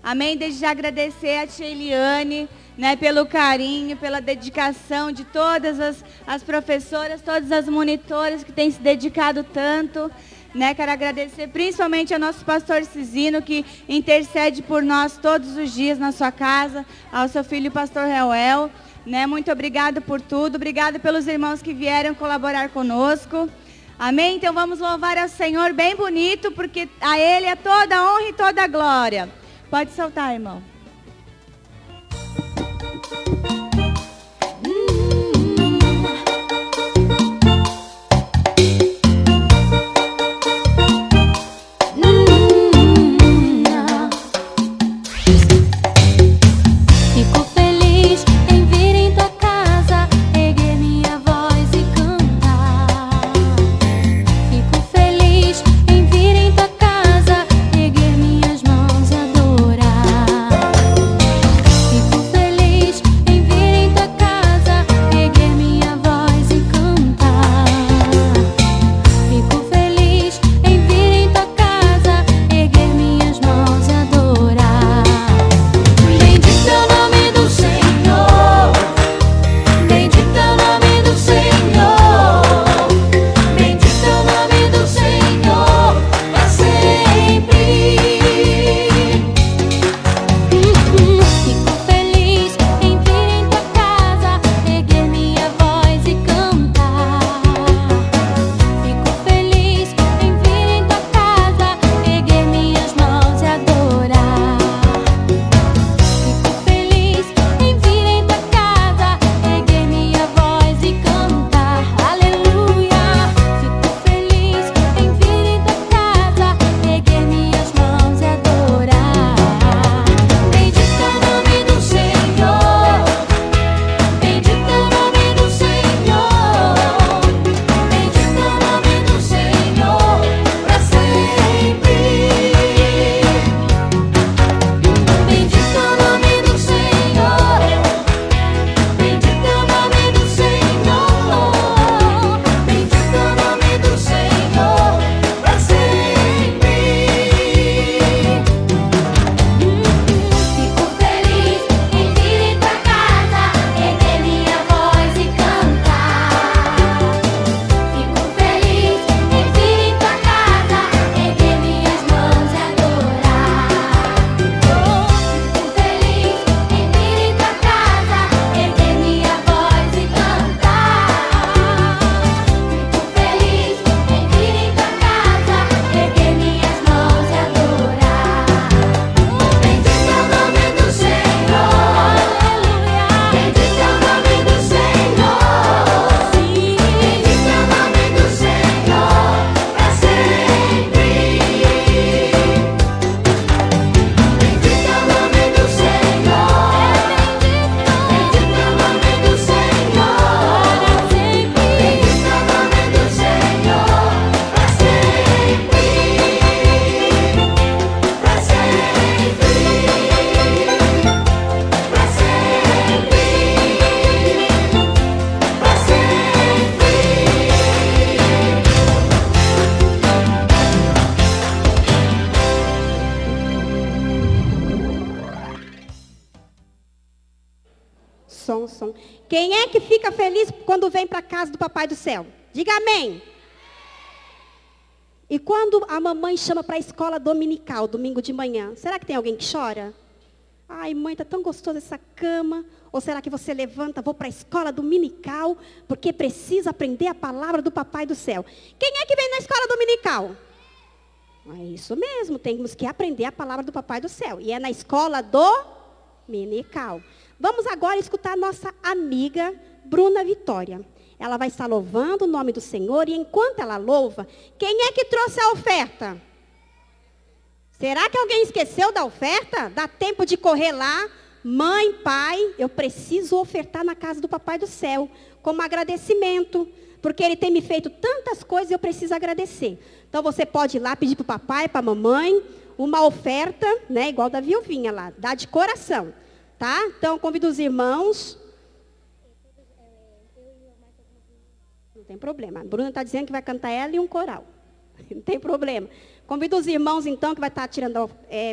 amém? Desde já agradecer a tia Eliane, né, pelo carinho, pela dedicação de todas as professoras, todas as monitoras que têm se dedicado tanto. Né, quero agradecer principalmente ao nosso pastor Cisino, que intercede por nós todos os dias na sua casa, ao seu filho pastor Reuel. Né, muito obrigado por tudo, obrigado pelos irmãos que vieram colaborar conosco. Amém? Então vamos louvar ao Senhor bem bonito, porque a Ele é toda a honra e toda a glória. Pode soltar, irmão. Em vir em tua casa, erguer minhas mãos e adorar. Som. Quem é que fica feliz quando vem para a casa do Papai do Céu? Diga amém. E quando a mamãe chama para a escola dominical, domingo de manhã, será que tem alguém que chora? Ai, mãe, está tão gostosa essa cama. Ou será que você levanta, vou para a escola dominical, porque precisa aprender a palavra do Papai do Céu? Quem é que vem na escola dominical? É isso mesmo, temos que aprender a palavra do Papai do Céu. E é na escola dominical. Vamos agora escutar a nossa amiga Bruna Vitória. Ela vai estar louvando o nome do Senhor, e enquanto ela louva, quem é que trouxe a oferta? Será que alguém esqueceu da oferta? Dá tempo de correr lá. Mãe, pai, eu preciso ofertar na casa do Papai do Céu, como agradecimento, porque Ele tem me feito tantas coisas e eu preciso agradecer. Então você pode ir lá pedir para o papai, para a mamãe, uma oferta, né, igual da viuvinha lá, dá de coração, tá? Então convido os irmãos. Não tem problema. A Bruna está dizendo que vai cantar ela e um coral. Não tem problema. Convido os irmãos, então, que vai estar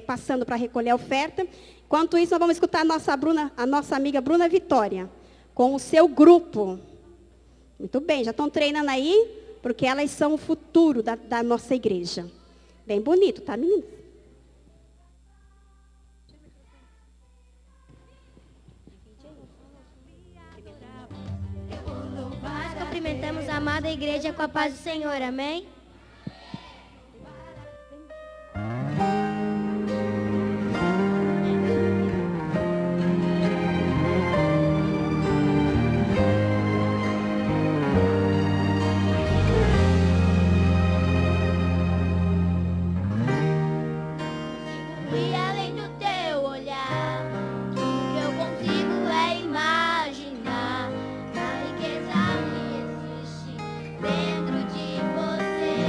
passando para recolher a oferta. Enquanto isso, nós vamos escutar a nossa amiga Bruna Vitória, com o seu grupo. Muito bem, já estão treinando aí, porque elas são o futuro da nossa igreja. Bem bonito, tá, meninas? Nós cumprimentamos a amada igreja com a paz do Senhor, amém? E além do teu olhar, tudo que eu consigo é imaginar a riqueza que existe dentro de você.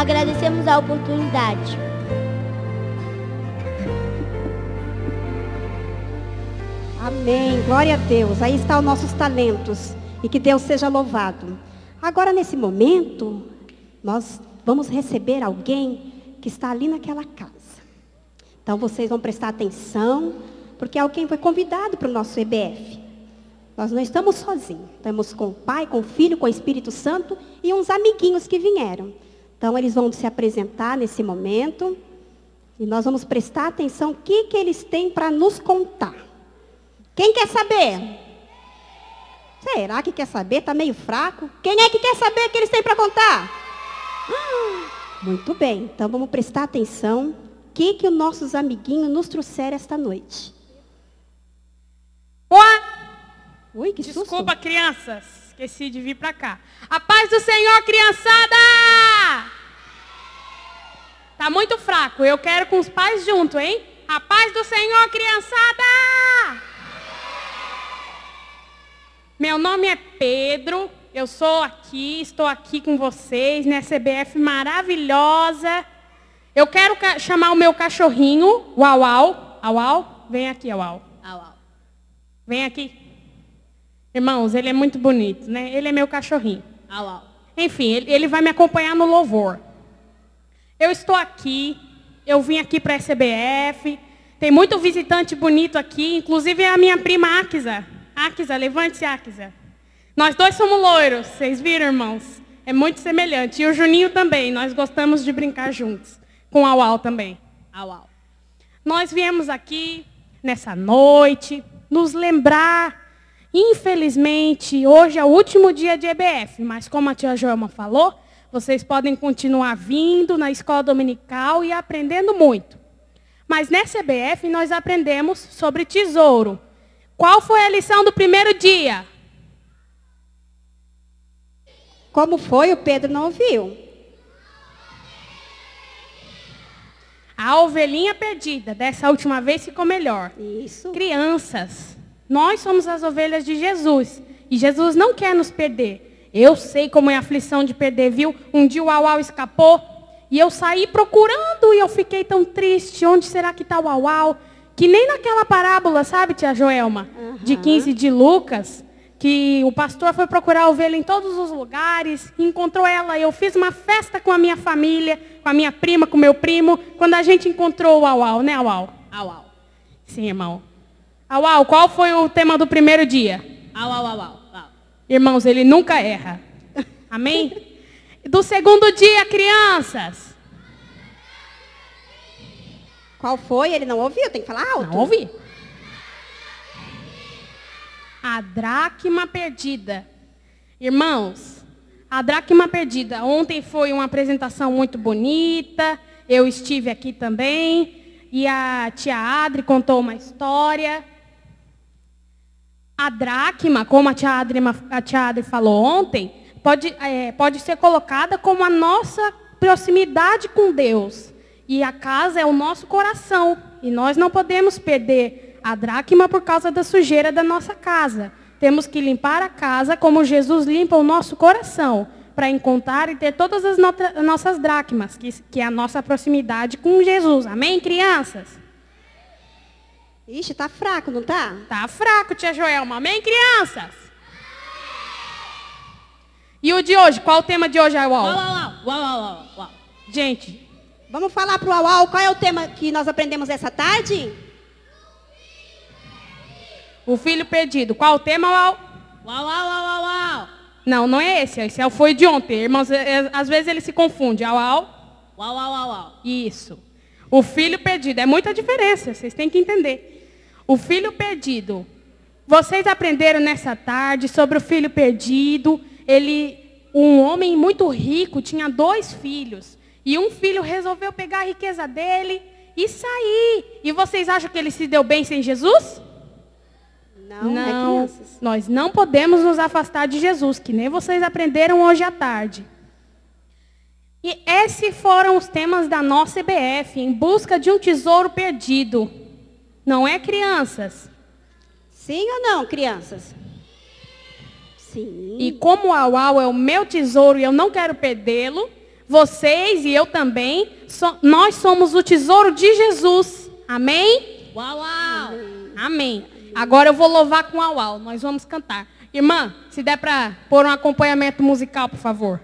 Agradecemos a oportunidade. Amém. Glória a Deus. Aí estão os nossos talentos. E que Deus seja louvado. Agora, nesse momento, nós vamos receber alguém que está ali naquela casa. Então, vocês vão prestar atenção, porque alguém foi convidado para o nosso EBF. Nós não estamos sozinhos. Estamos com o Pai, com o Filho, com o Espírito Santo e uns amiguinhos que vieram. Então, eles vão se apresentar nesse momento. E nós vamos prestar atenção o que eles têm para nos contar. Quem quer saber? Será que quer saber? Está meio fraco. Quem é que quer saber o que eles têm para contar? Muito bem. Então, vamos prestar atenção. O que os nossos amiguinhos nos trouxeram esta noite? Ui, que susto. Desculpa, crianças. Esqueci de vir para cá. A paz do Senhor, criançada! Tá muito fraco. Eu quero com os pais junto, hein? A paz do Senhor, criançada! Meu nome é Pedro. Eu estou aqui com vocês nessa EBF maravilhosa. Eu quero chamar o meu cachorrinho, o Auau. Auau, vem aqui, Auau. Auau. Vem aqui. Irmãos, ele é muito bonito, né? Ele é meu cachorrinho. Auau. Enfim, ele vai me acompanhar no louvor. Eu estou aqui, eu vim aqui para a EBF. Tem muito visitante bonito aqui, inclusive a minha prima Akisa. Akisa, levante-se, Akisa. Nós dois somos loiros, vocês viram, irmãos? É muito semelhante. E o Juninho também, nós gostamos de brincar juntos. Com o Auau também. Auau. Nós viemos aqui, nessa noite, nos lembrar. Infelizmente, hoje é o último dia de EBF, mas como a tia Joelma falou, vocês podem continuar vindo na escola dominical e aprendendo muito. Mas nessa EBF nós aprendemos sobre tesouro. Qual foi a lição do primeiro dia? Como foi? O Pedro não ouviu. A ovelhinha perdida. Dessa última vez ficou melhor. Isso. Crianças, nós somos as ovelhas de Jesus. E Jesus não quer nos perder. Eu sei como é a aflição de perder, viu? Um dia o Auau escapou. E eu saí procurando e eu fiquei tão triste. Onde será que está o Auau? Que nem naquela parábola, sabe, tia Joelma? De 15 de Lucas. Que o pastor foi procurar a ovelha em todos os lugares. E encontrou ela. Eu fiz uma festa com a minha família. Com a minha prima, com o meu primo. Quando a gente encontrou o Auau, né, Auau? Auau. Sim, irmão. Auau, qual foi o tema do primeiro dia? Auau, auau. Irmãos, ele nunca erra. Amém? Do segundo dia, crianças. Qual foi? Ele não ouviu, tem que falar alto. Não ouvi. A dracma perdida. Irmãos, a dracma perdida. Ontem foi uma apresentação muito bonita. Eu estive aqui também. E a tia Adri contou uma história. A dracma, como a tia Adri falou ontem, pode ser colocada como a nossa proximidade com Deus. E a casa é o nosso coração. E nós não podemos perder a dracma por causa da sujeira da nossa casa. Temos que limpar a casa como Jesus limpa o nosso coração, para encontrar e ter todas as nossas dracmas, que é a nossa proximidade com Jesus. Amém, crianças? Ixi, tá fraco, não tá? Tá fraco, tia Joelma. Amém, crianças? E o de hoje? Qual o tema de hoje, Auau? Uau. Gente, vamos falar pro Auau qual é o tema que nós aprendemos essa tarde? o filho perdido. Qual o tema, Auau? Uau. Não, não é esse. Esse foi de ontem. Irmãos, às vezes ele se confunde. Auau. Uau. Isso. O filho perdido. É muita diferença. Vocês têm que entender. O filho perdido. Vocês aprenderam nessa tarde sobre o filho perdido. Um homem muito rico, tinha 2 filhos. E um filho resolveu pegar a riqueza dele e sair. E vocês acham que ele se deu bem sem Jesus? Não. Nós não podemos nos afastar de Jesus, que nem vocês aprenderam hoje à tarde. E esses foram os temas da nossa EBF, em busca de um tesouro perdido. Não é, crianças? Sim ou não, crianças? Sim. E como o Auau é o meu tesouro e eu não quero perdê-lo, vocês e eu também, nós somos o tesouro de Jesus. Amém? Uau, uau. Amém. Agora eu vou louvar com uau, uau. Nós vamos cantar. Irmã, se der para pôr um acompanhamento musical, por favor.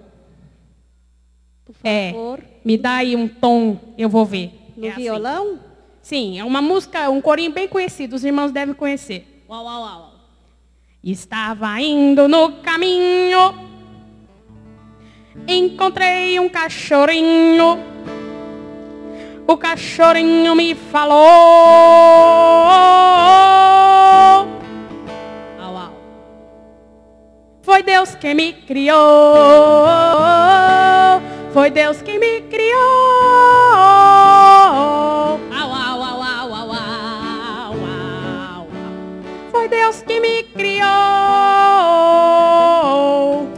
Por favor. Me dá aí um tom, eu vou ver. No violão? Assim. Sim, é uma música, um corinho bem conhecido, os irmãos devem conhecer. Uau, uau, uau. Estava indo no caminho, encontrei um cachorrinho, o cachorrinho me falou. Uau, uau. Foi Deus que me criou, foi Deus que me criou. Uau, uau, uau, uau, uau, uau, uau. Foi Deus que me criou.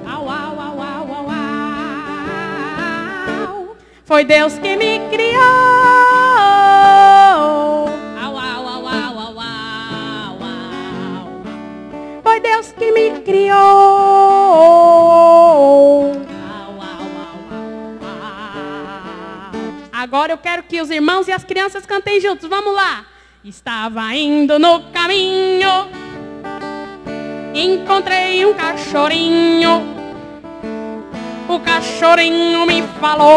Au, au, au, au, au, au. Foi Deus que me criou. Au, au, au, au, au, au, au. Foi Deus que me criou. Au, au, au, au. Agora eu quero que os irmãos e as crianças cantem juntos. Vamos lá. Estava indo no caminho, encontrei um cachorrinho, o cachorrinho me falou.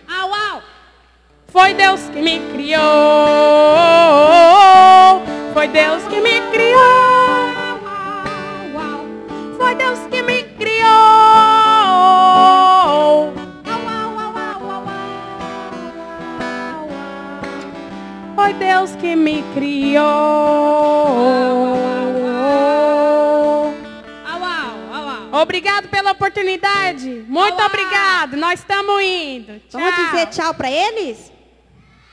Au, au. Foi Deus que me criou, foi Deus que me criou. Au, au. Foi Deus que me criou. Foi Deus que me criou. Obrigado pela oportunidade. Muito obrigado. Nós estamos indo. Tchau. Vamos dizer tchau para eles?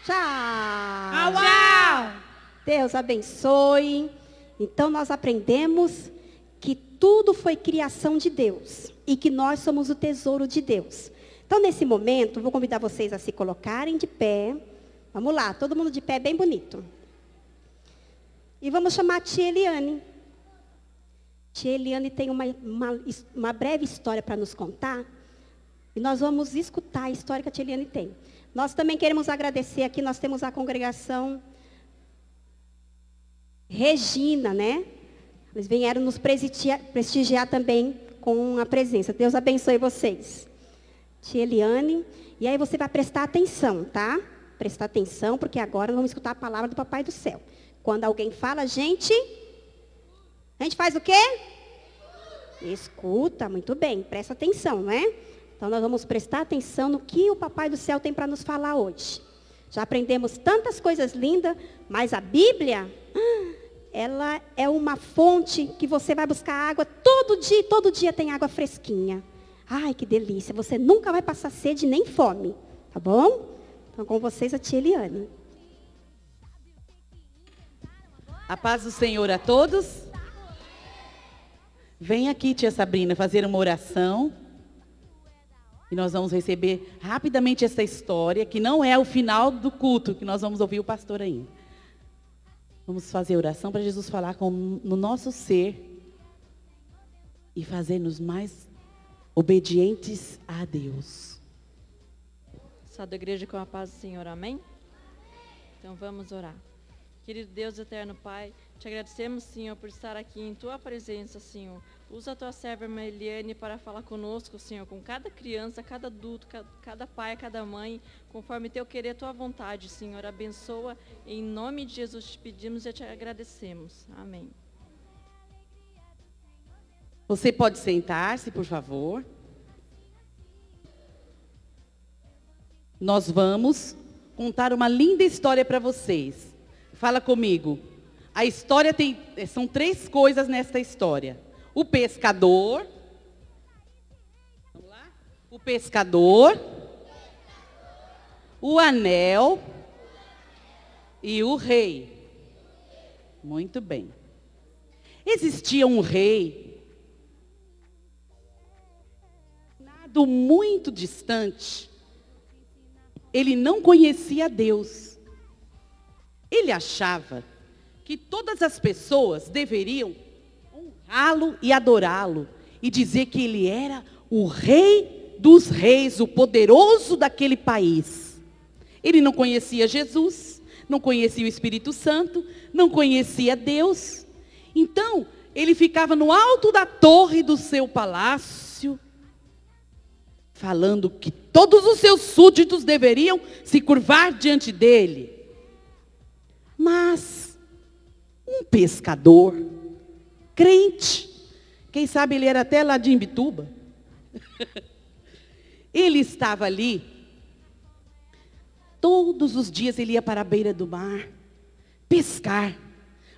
Tchau. Tchau. Deus abençoe. Então nós aprendemos que tudo foi criação de Deus e que nós somos o tesouro de Deus. Então nesse momento, vou convidar vocês a se colocarem de pé. Vamos lá, todo mundo de pé, bem bonito. E vamos chamar a tia Eliane. Tia Eliane tem uma breve história para nos contar. E nós vamos escutar a história que a tia Eliane tem. Nós também queremos agradecer aqui, nós temos a congregação Regina, né? Eles vieram nos prestigiar também com a presença. Deus abençoe vocês. Tia Eliane. E aí você vai prestar atenção, tá? Prestar atenção, porque agora nós vamos escutar a palavra do Papai do Céu. Quando alguém fala, a gente faz o quê? Escuta, muito bem, presta atenção, né? Então nós vamos prestar atenção no que o Papai do Céu tem para nos falar hoje. Já aprendemos tantas coisas lindas, mas a Bíblia, ela é uma fonte que você vai buscar água todo dia tem água fresquinha. Ai, que delícia, você nunca vai passar sede nem fome, tá bom? Então, com vocês, a tia Eliane. A paz do Senhor a todos. Vem aqui, tia Sabrina, fazer uma oração. E nós vamos receber rapidamente essa história, que não é o final do culto, que nós vamos ouvir o pastor ainda. Vamos fazer oração para Jesus falar no nosso ser e fazer-nos mais obedientes a Deus. Salve a igreja com a paz do Senhor, amém? Então vamos orar. Querido Deus eterno Pai, te agradecemos, Senhor, por estar aqui em tua presença, Senhor. Usa a tua serva Eliane para falar conosco, Senhor, com cada criança, cada adulto, cada pai, cada mãe, conforme teu querer, tua vontade, Senhor. Abençoa, em nome de Jesus te pedimos e te agradecemos. Amém. Você pode sentar-se, por favor. Nós vamos contar uma linda história para vocês. Fala comigo. A história são 3 coisas nesta história. O pescador. Vamos lá? O pescador. O anel. E o rei. Muito bem. Existia um rei muito distante. Ele não conhecia Deus. Ele achava que todas as pessoas deveriam honrá-lo e adorá-lo. e dizer que ele era o rei dos reis, o poderoso daquele país. Ele não conhecia Jesus, não conhecia o Espírito Santo, não conhecia Deus. Então, ele ficava no alto da torre do seu palácio, falando que todos os seus súditos deveriam se curvar diante dele. Mas um pescador, crente, quem sabe ele era até lá de Imbituba, ele estava ali, todos os dias ele ia para a beira do mar, pescar,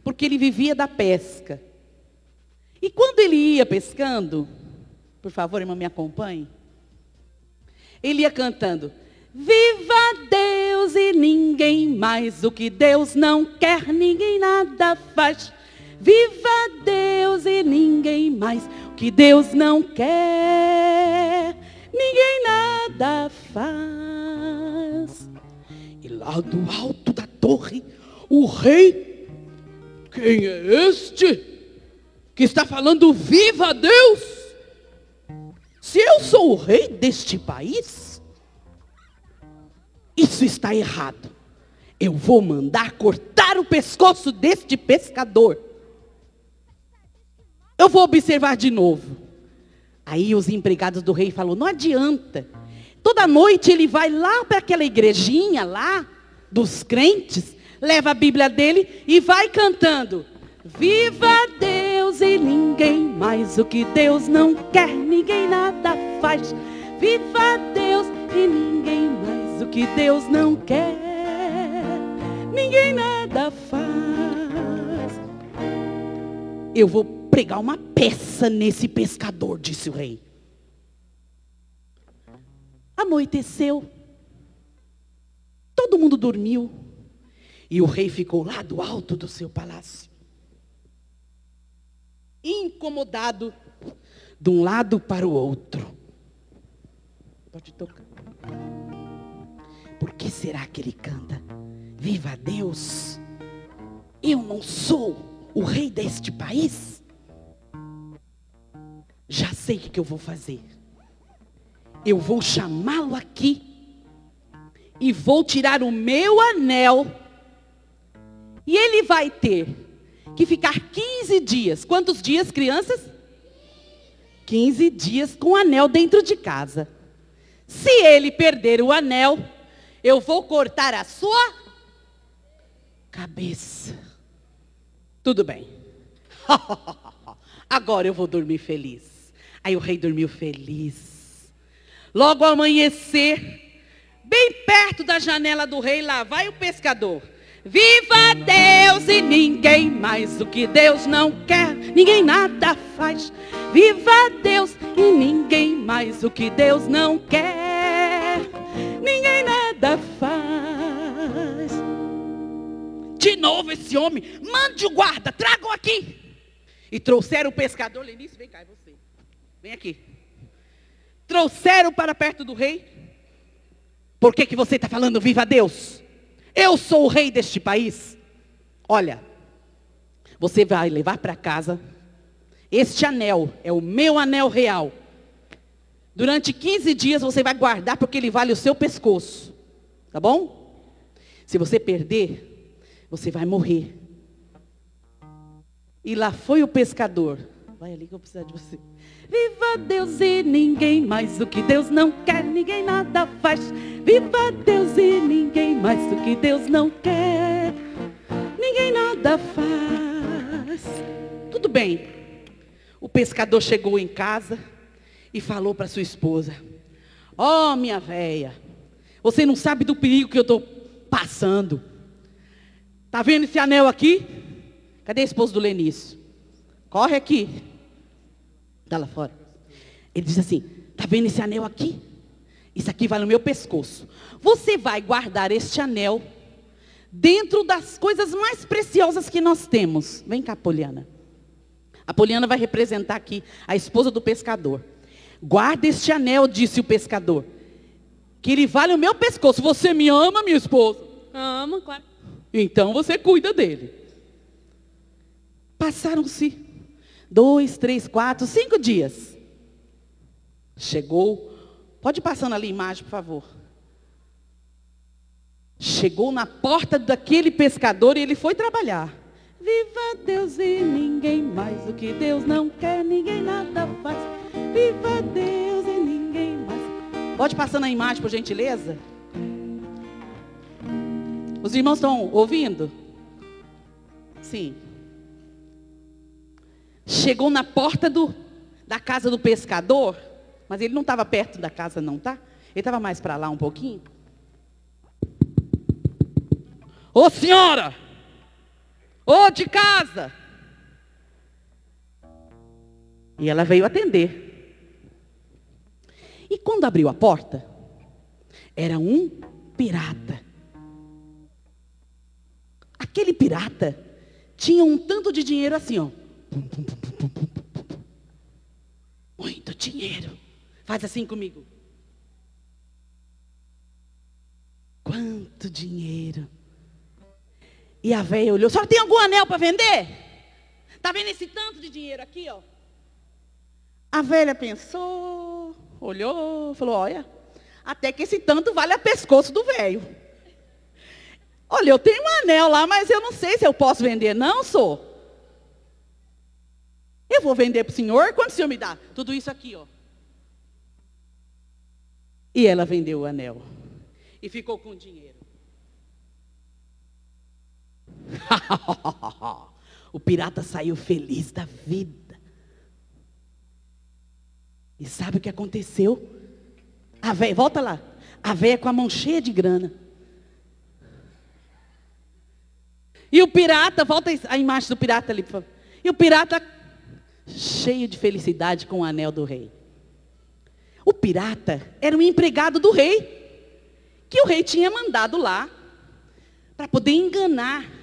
porque ele vivia da pesca. E quando ele ia pescando, por favor, irmã, me acompanhe, ele ia cantando: viva Deus e ninguém mais, o que Deus não quer, ninguém nada faz. Viva Deus e ninguém mais, o que Deus não quer, ninguém nada faz. E lá do alto da torre, o rei, quem é este que está falando viva Deus? Se eu sou o rei deste país, isso está errado. Eu vou mandar cortar o pescoço deste pescador. Eu vou observar de novo. Aí os empregados do rei falaram: não adianta. Toda noite ele vai lá para aquela igrejinha lá, dos crentes, leva a Bíblia dele e vai cantando: viva Deus e ninguém mais, o que Deus não quer, ninguém nada faz. Viva Deus e ninguém mais, o que Deus não quer, ninguém nada faz. Eu vou pregar uma peça nesse pescador, disse o rei. Anoiteceu, todo mundo dormiu, e o rei ficou lá do alto do seu palácio, incomodado, de um lado para o outro. Pode tocar. Por que será que ele canta viva Deus? Eu não sou o rei deste país? Já sei o que eu vou fazer. Eu vou chamá-lo aqui e vou tirar o meu anel, e ele vai ter que ficar 15 dias. Quantos dias, crianças? 15 dias com o anel dentro de casa. Se ele perder o anel, eu vou cortar a sua cabeça. Tudo bem. Agora eu vou dormir feliz. Aí o rei dormiu feliz. Logo ao amanhecer, bem perto da janela do rei, lá vai o pescador. Viva Deus e ninguém mais, o que Deus não quer, ninguém nada faz. Viva Deus e ninguém mais, o que Deus não quer, ninguém nada faz. De novo esse homem: mande o guarda, tragam aqui. E trouxeram o pescador. Lenício, vem cá, é você. Vem aqui. Trouxeram para perto do rei. Por que você está falando viva Deus? Eu sou o rei deste país. Olha, você vai levar para casa este anel, é o meu anel real. Durante 15 dias você vai guardar, porque ele vale o seu pescoço. Tá bom? Se você perder, você vai morrer. E lá foi o pescador. Vai ali que eu preciso de você. Viva Deus e ninguém mais, o que Deus não quer, ninguém nada faz. Viva Deus e ninguém mais, o que Deus não quer, ninguém nada faz. Tudo bem. O pescador chegou em casa e falou para sua esposa: ó, minha véia, você não sabe do perigo que eu estou passando. Tá vendo esse anel aqui? Cadê a esposa do Lenício? Corre aqui. Está lá fora. Ele diz assim: tá vendo esse anel aqui? Isso aqui vai no meu pescoço. Você vai guardar este anel dentro das coisas mais preciosas que nós temos. Vem cá, Poliana. A Poliana vai representar aqui a esposa do pescador. Guarda este anel, disse o pescador, que ele vale o meu pescoço. Você me ama, minha esposa? Amo, claro. Então você cuida dele. Passaram-se 2, 3, 4, 5 dias. Chegou, pode ir passando ali a imagem, por favor. Chegou na porta daquele pescador e ele foi trabalhar. Viva Deus e ninguém mais, o que Deus não quer, ninguém nada faz. Viva Deus e ninguém mais. Pode passando a imagem, por gentileza? Os irmãos estão ouvindo? Sim. Chegou na porta da casa do pescador, mas ele não estava perto da casa não, tá? Ele estava mais para lá um pouquinho. Ô senhora! Ô de casa! E ela veio atender. E quando abriu a porta, era um pirata. Aquele pirata tinha um tanto de dinheiro assim, ó. Muito dinheiro. Faz assim comigo. Quanto dinheiro. E a velha olhou, só tem algum anel para vender? Tá vendo esse tanto de dinheiro aqui, ó? A velha pensou, olhou, falou, olha, até que esse tanto vale a pescoço do velho. Olha, eu tenho um anel lá, mas eu não sei se eu posso vender, não, sou. Eu vou vender para o senhor, quanto o senhor me dá? Tudo isso aqui, ó. E ela vendeu o anel. E ficou com o dinheiro. O pirata saiu feliz da vida. E sabe o que aconteceu? A véia, volta lá. A véia com a mão cheia de grana. E o pirata, volta a imagem do pirata ali, por favor. E o pirata cheio de felicidade com o anel do rei. O pirata era um empregado do rei, que o rei tinha mandado lá, para poder enganar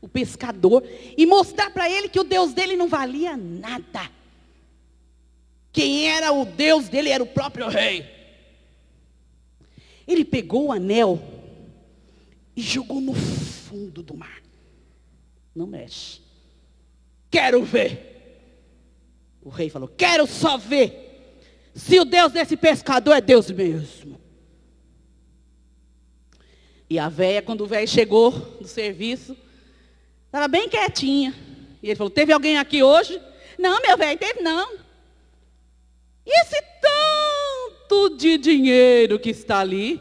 o pescador e mostrar para ele que o Deus dele não valia nada. Quem era o Deus dele era o próprio rei. Ele pegou o anel e jogou no fundo do mar. Não mexe. Quero ver. O rei falou, quero só ver se o Deus desse pescador é Deus mesmo. E a véia, quando o velho chegou do serviço, estava bem quietinha. E ele falou, teve alguém aqui hoje? Não, meu velho, teve não. E esse tanto de dinheiro que está ali?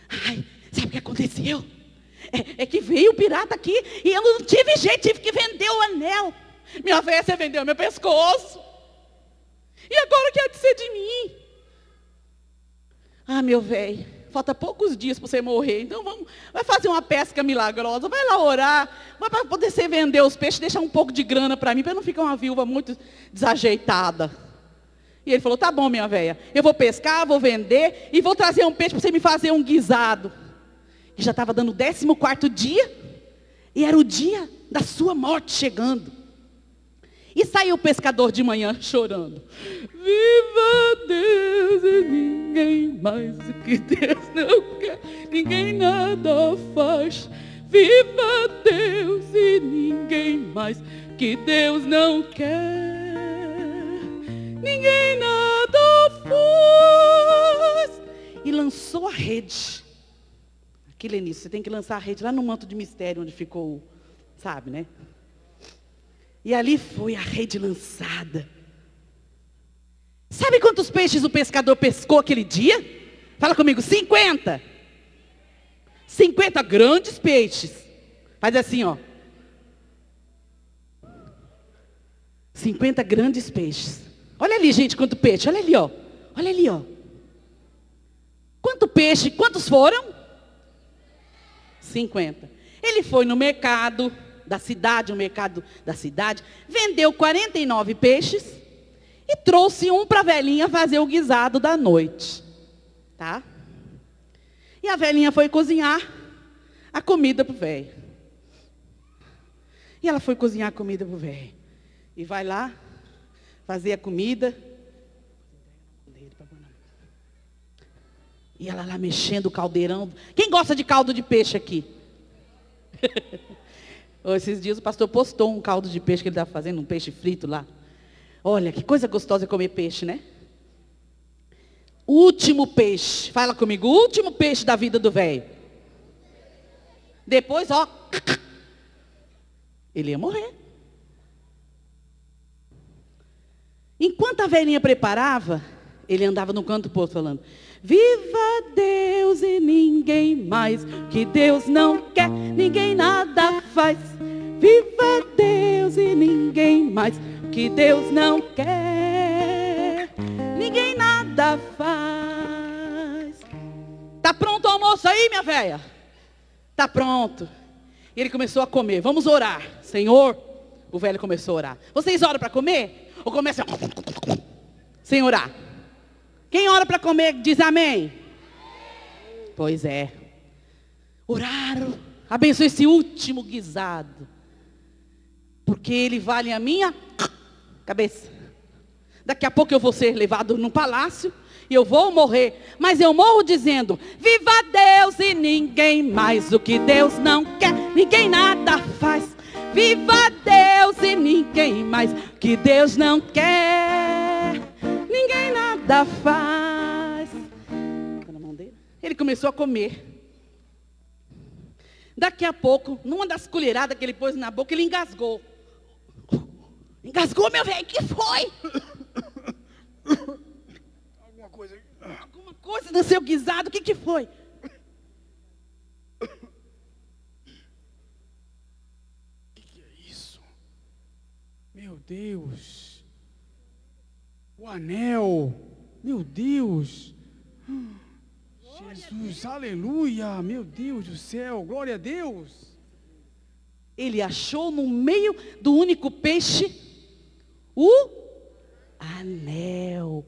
Ai, sabe o que aconteceu? É que veio o pirata aqui e eu não tive jeito, tive que vender o anel. Minha velha, você vendeu meu pescoço. E agora o que há de ser de mim? Ah, meu velho, falta poucos dias para você morrer. Então vai fazer uma pesca milagrosa. Vai lá orar. Vai para poder você vender os peixes, deixar um pouco de grana para mim, para não ficar uma viúva muito desajeitada. E ele falou, tá bom, minha velha. Eu vou pescar, vou vender e vou trazer um peixe para você me fazer um guisado. E já estava dando o 14º dia. E era o dia da sua morte chegando. E saiu o pescador de manhã chorando. Viva Deus e ninguém mais, o que Deus não quer, ninguém nada faz. Viva Deus e ninguém mais, que Deus não quer, ninguém nada faz. E lançou a rede. Aqui, Lenice, você tem que lançar a rede lá no manto de mistério, onde ficou, sabe, né? E ali foi a rede lançada. Sabe quantos peixes o pescador pescou aquele dia? Fala comigo, 50. 50 grandes peixes. Faz assim, ó. 50 grandes peixes. Olha ali, gente, quanto peixe. Olha ali, ó. Olha ali, ó. Quanto peixe? Quantos foram? 50. Ele foi no mercado da cidade, vendeu 49 peixes e trouxe um para a velhinha fazer o guisado da noite. Tá? E a velhinha foi cozinhar a comida para o velho. E ela foi cozinhar a comida para o velho. E vai lá fazer a comida. E ela lá mexendo o caldeirão. Quem gosta de caldo de peixe aqui? Esses dias o pastor postou um caldo de peixe que ele estava fazendo, um peixe frito lá. Olha, que coisa gostosa comer peixe, né? último peixe. Fala comigo, o último peixe da vida do velho. Depois, ó, ele ia morrer. Enquanto a velhinha preparava, ele andava no canto do poço falando: viva Deus e ninguém mais, que Deus não quer, ninguém nada faz. Viva Deus e ninguém mais, que Deus não quer, ninguém nada faz. Tá pronto o almoço aí, minha velha? Tá pronto. E ele começou a comer. Vamos orar. Senhor, o velho começou a orar. Vocês oram para comer? Ou começam sem orar? Quem ora para comer diz amém? Pois é. Oraram. Abençoe esse último guisado, porque ele vale a minha cabeça. Daqui a pouco eu vou ser levado num palácio e eu vou morrer. Mas eu morro dizendo: viva Deus e ninguém mais, o que Deus não quer, ninguém nada faz. Viva Deus e ninguém mais, o que Deus não quer, ninguém nada faz. Ele começou a comer. Daqui a pouco, numa das colheradas que ele pôs na boca, ele engasgou. Engasgou, meu velho, que foi? Alguma coisa do seu guisado, o que foi? Que é isso? Meu Deus. O anel. Meu Deus. Jesus, aleluia, meu Deus do céu, glória a Deus. Ele achou no meio do único peixe o anel.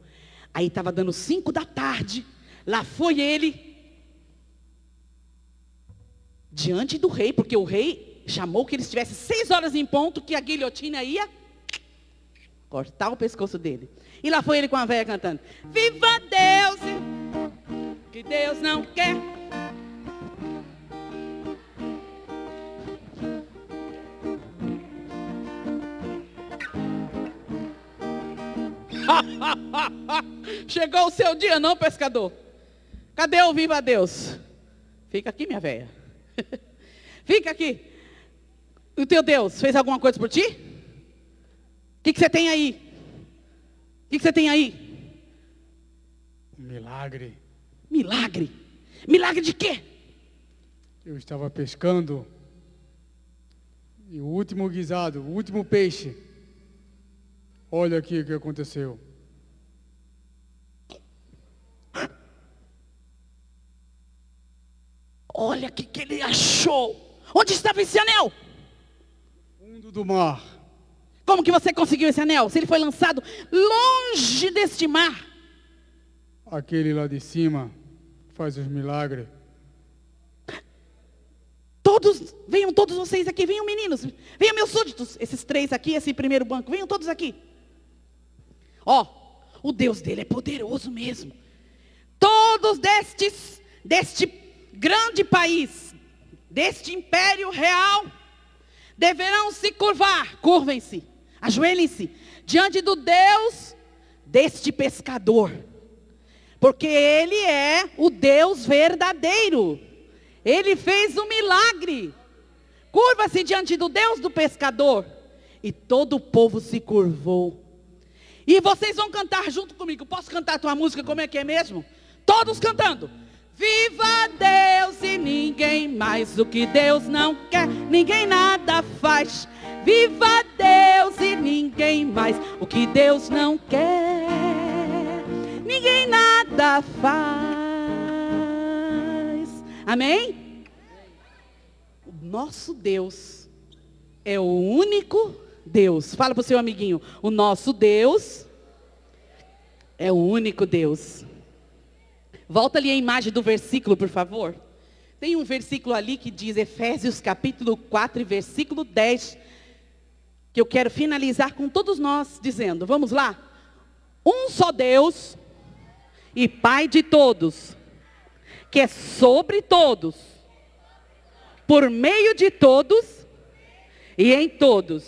Aí estava dando 5 da tarde, lá foi ele, diante do rei, porque o rei chamou que ele estivesse 6 horas em ponto, que a guilhotina ia cortar o pescoço dele. E lá foi ele com a velha cantando: viva Deus, que Deus não quer. Chegou o seu dia, não, pescador? Cadê o viva Deus? Fica aqui, minha velha. Fica aqui. O teu Deus fez alguma coisa por ti? O que você tem aí? O que você tem aí? Um milagre. Milagre? Milagre de quê? Eu estava pescando e o último guisado, o último peixe. Olha aqui o que aconteceu. Olha o que ele achou. Onde estava esse anel? Fundo do mar. Como que você conseguiu esse anel? Se ele foi lançado longe deste mar. Aquele lá de cima faz os milagres. Venham todos vocês aqui, venham meninos, venham meus súditos, esses 3 aqui, esse primeiro banco, venham todos aqui. Ó, o Deus dele é poderoso mesmo. Todos deste grande país, deste império real, deverão se curvar, curvem-se, ajoelhem-se, diante do Deus deste pescador. Porque ele é o Deus verdadeiro. Ele fez um milagre. Curva-se diante do Deus do pescador. E todo o povo se curvou. E vocês vão cantar junto comigo. Posso cantar a tua música como é que é mesmo? Todos cantando. Viva Deus e ninguém mais, o que Deus não quer, ninguém nada faz. Viva Deus e ninguém mais, o que Deus não quer, ninguém nada faz. Amém? O nosso Deus é o único Deus. Fala para o seu amiguinho: o nosso Deus é o único Deus. Volta ali a imagem do versículo, por favor. Tem um versículo ali que diz, Efésios capítulo 4, versículo 10, que eu quero finalizar com todos nós dizendo, vamos lá? Um só Deus e Pai de todos, que é sobre todos, por meio de todos e em todos.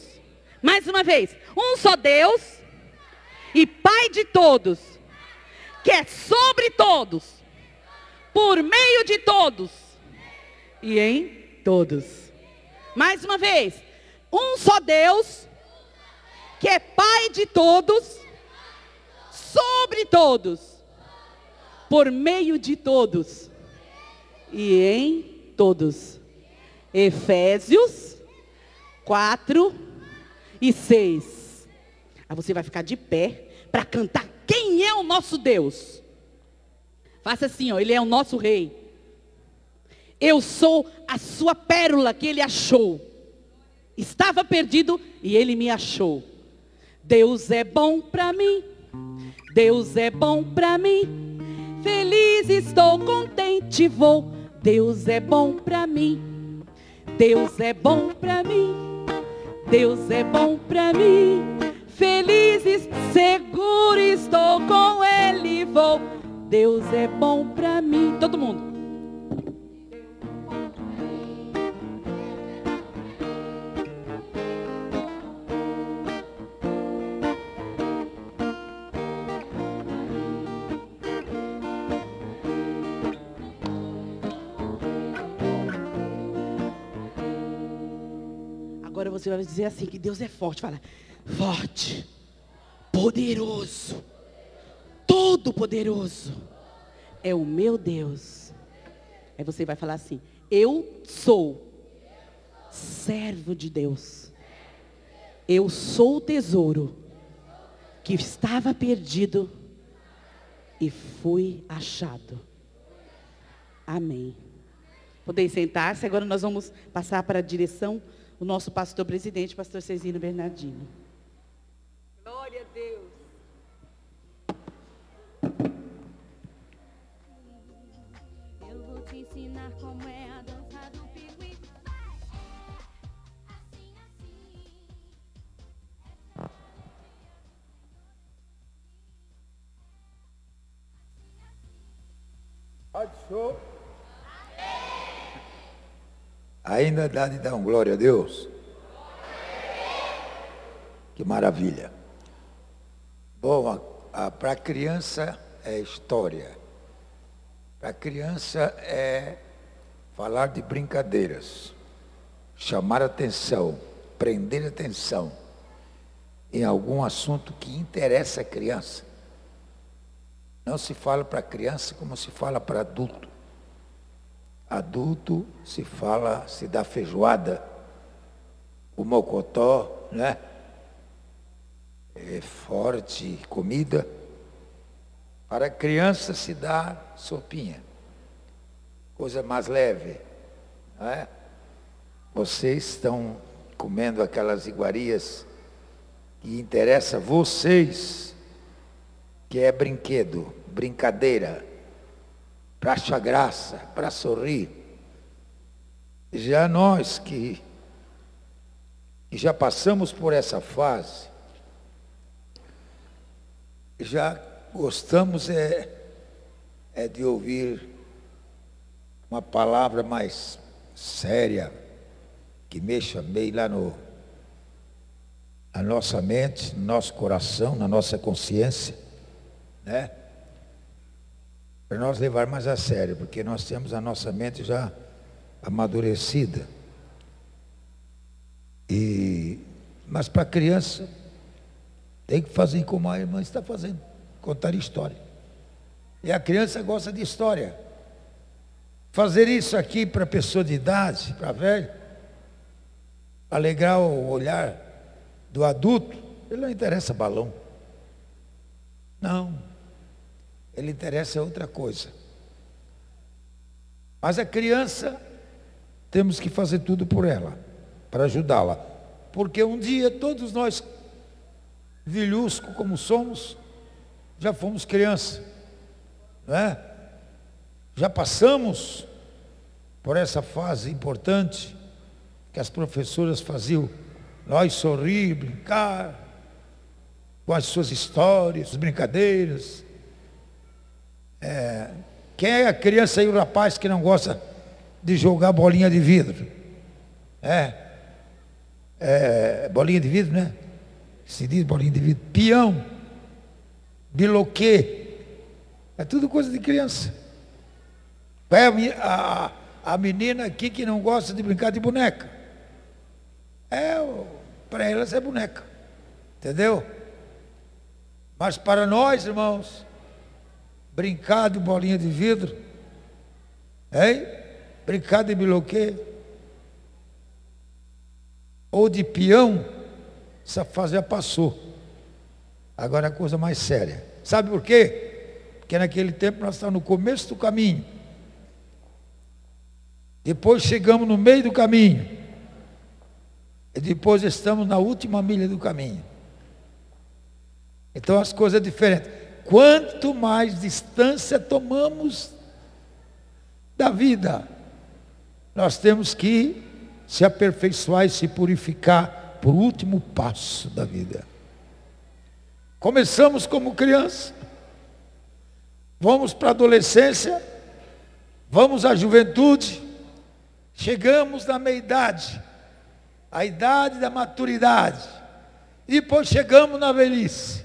Mais uma vez, um só Deus e Pai de todos, que é sobre todos, por meio de todos e em todos. Mais uma vez, um só Deus, que é Pai de todos, sobre todos, por meio de todos e em todos. Efésios 4 e 6. Aí você vai ficar de pé para cantar quem é o nosso Deus. Faça assim, ó, Ele é o nosso Rei. Eu sou a sua pérola que Ele achou. Estava perdido e Ele me achou. Deus é bom para mim. Deus é bom para mim. Feliz estou, contente vou. Deus é bom para mim. Deus é bom para mim. Deus é bom para mim. Feliz e seguro estou, com Ele vou. Deus é bom para mim. Todo mundo. Agora você vai dizer assim, que Deus é forte. Fala, forte, poderoso, todo poderoso é o meu Deus. Aí você vai falar assim, eu sou servo de Deus. Eu sou o tesouro que estava perdido e fui achado. Amém. Podem sentar-se. Agora nós vamos passar para a direção o nosso pastor presidente, pastor Cezino Bernardino. Glória a Deus. Eu vou te ensinar como é a dança do piqui. Show. Ainda dá de dar um glória a Deus? Que maravilha. Bom, para a criança é história. Para a criança é falar de brincadeiras, chamar atenção, prender atenção em algum assunto que interessa a criança. Não se fala para criança como se fala para adulto. Adulto se fala, se dá feijoada, o mocotó, né? É forte, comida. Para criança se dá sopinha, coisa mais leve, não é? Vocês estão comendo aquelas iguarias que interessa a vocês, que é brinquedo, brincadeira, para achar graça, para sorrir. Já nós que já passamos por essa fase, já gostamos de ouvir uma palavra mais séria, que mexa meio lá na nossa mente, no nosso coração, na nossa consciência, né? Para nós levar mais a sério, porque nós temos a nossa mente já amadurecida. Mas para a criança, tem que fazer como a irmã está fazendo, contar história. E a criança gosta de história. Fazer isso aqui para pessoa de idade, para velho, alegrar o olhar do adulto, ele não interessa balão. Não. Ele interessa outra coisa. Mas a criança, temos que fazer tudo por ela, para ajudá-la. Porque um dia todos nós, vilhusco como somos, já fomos criança, não é? Já passamos por essa fase importante que as professoras faziam nós sorrir, brincar com as suas histórias, brincadeiras. Quem é a criança e o rapaz que não gosta de jogar bolinha de vidro? Bolinha de vidro, né? Se diz bolinha de vidro. Peão, biloquê, É tudo coisa de criança. É a menina aqui que não gosta de brincar de boneca. Para elas é boneca. Entendeu? Mas para nós, irmãos, brincar de bolinha de vidro, hein? Brincar de biloquê, ou de peão, essa fase já passou. Agora é a coisa mais séria. Sabe por quê? Porque naquele tempo nós estávamos no começo do caminho. Depois chegamos no meio do caminho. E depois estamos na última milha do caminho. Então as coisas são diferentes. Quanto mais distância tomamos da vida, nós temos que se aperfeiçoar e se purificar por último passo da vida. Começamos como criança, vamos para a adolescência, vamos à juventude, chegamos na meia-idade, a idade da maturidade, e depois chegamos na velhice.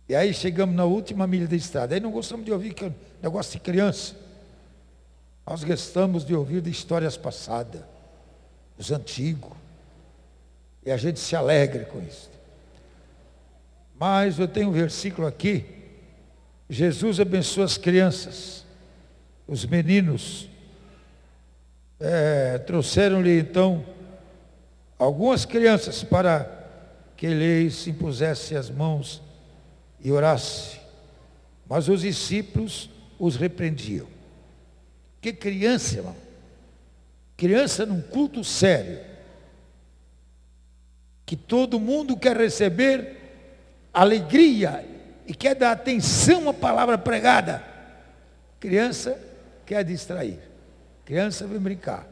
E aí chegamos na última milha da estrada. Aí não gostamos de ouvir negócio de criança. Nós gostamos de ouvir de histórias passadas, os antigos. E a gente se alegra com isso. Mas eu tenho um versículo aqui. Jesus abençoa as crianças, os meninos. Trouxeram-lhe então algumas crianças para que lhes impusesse as mãos e orasse. Mas os discípulos os repreendiam. Que criança, irmão? Criança num culto sério, que todo mundo quer receber alegria e quer dar atenção à palavra pregada. Criança quer distrair. Criança vem brincar.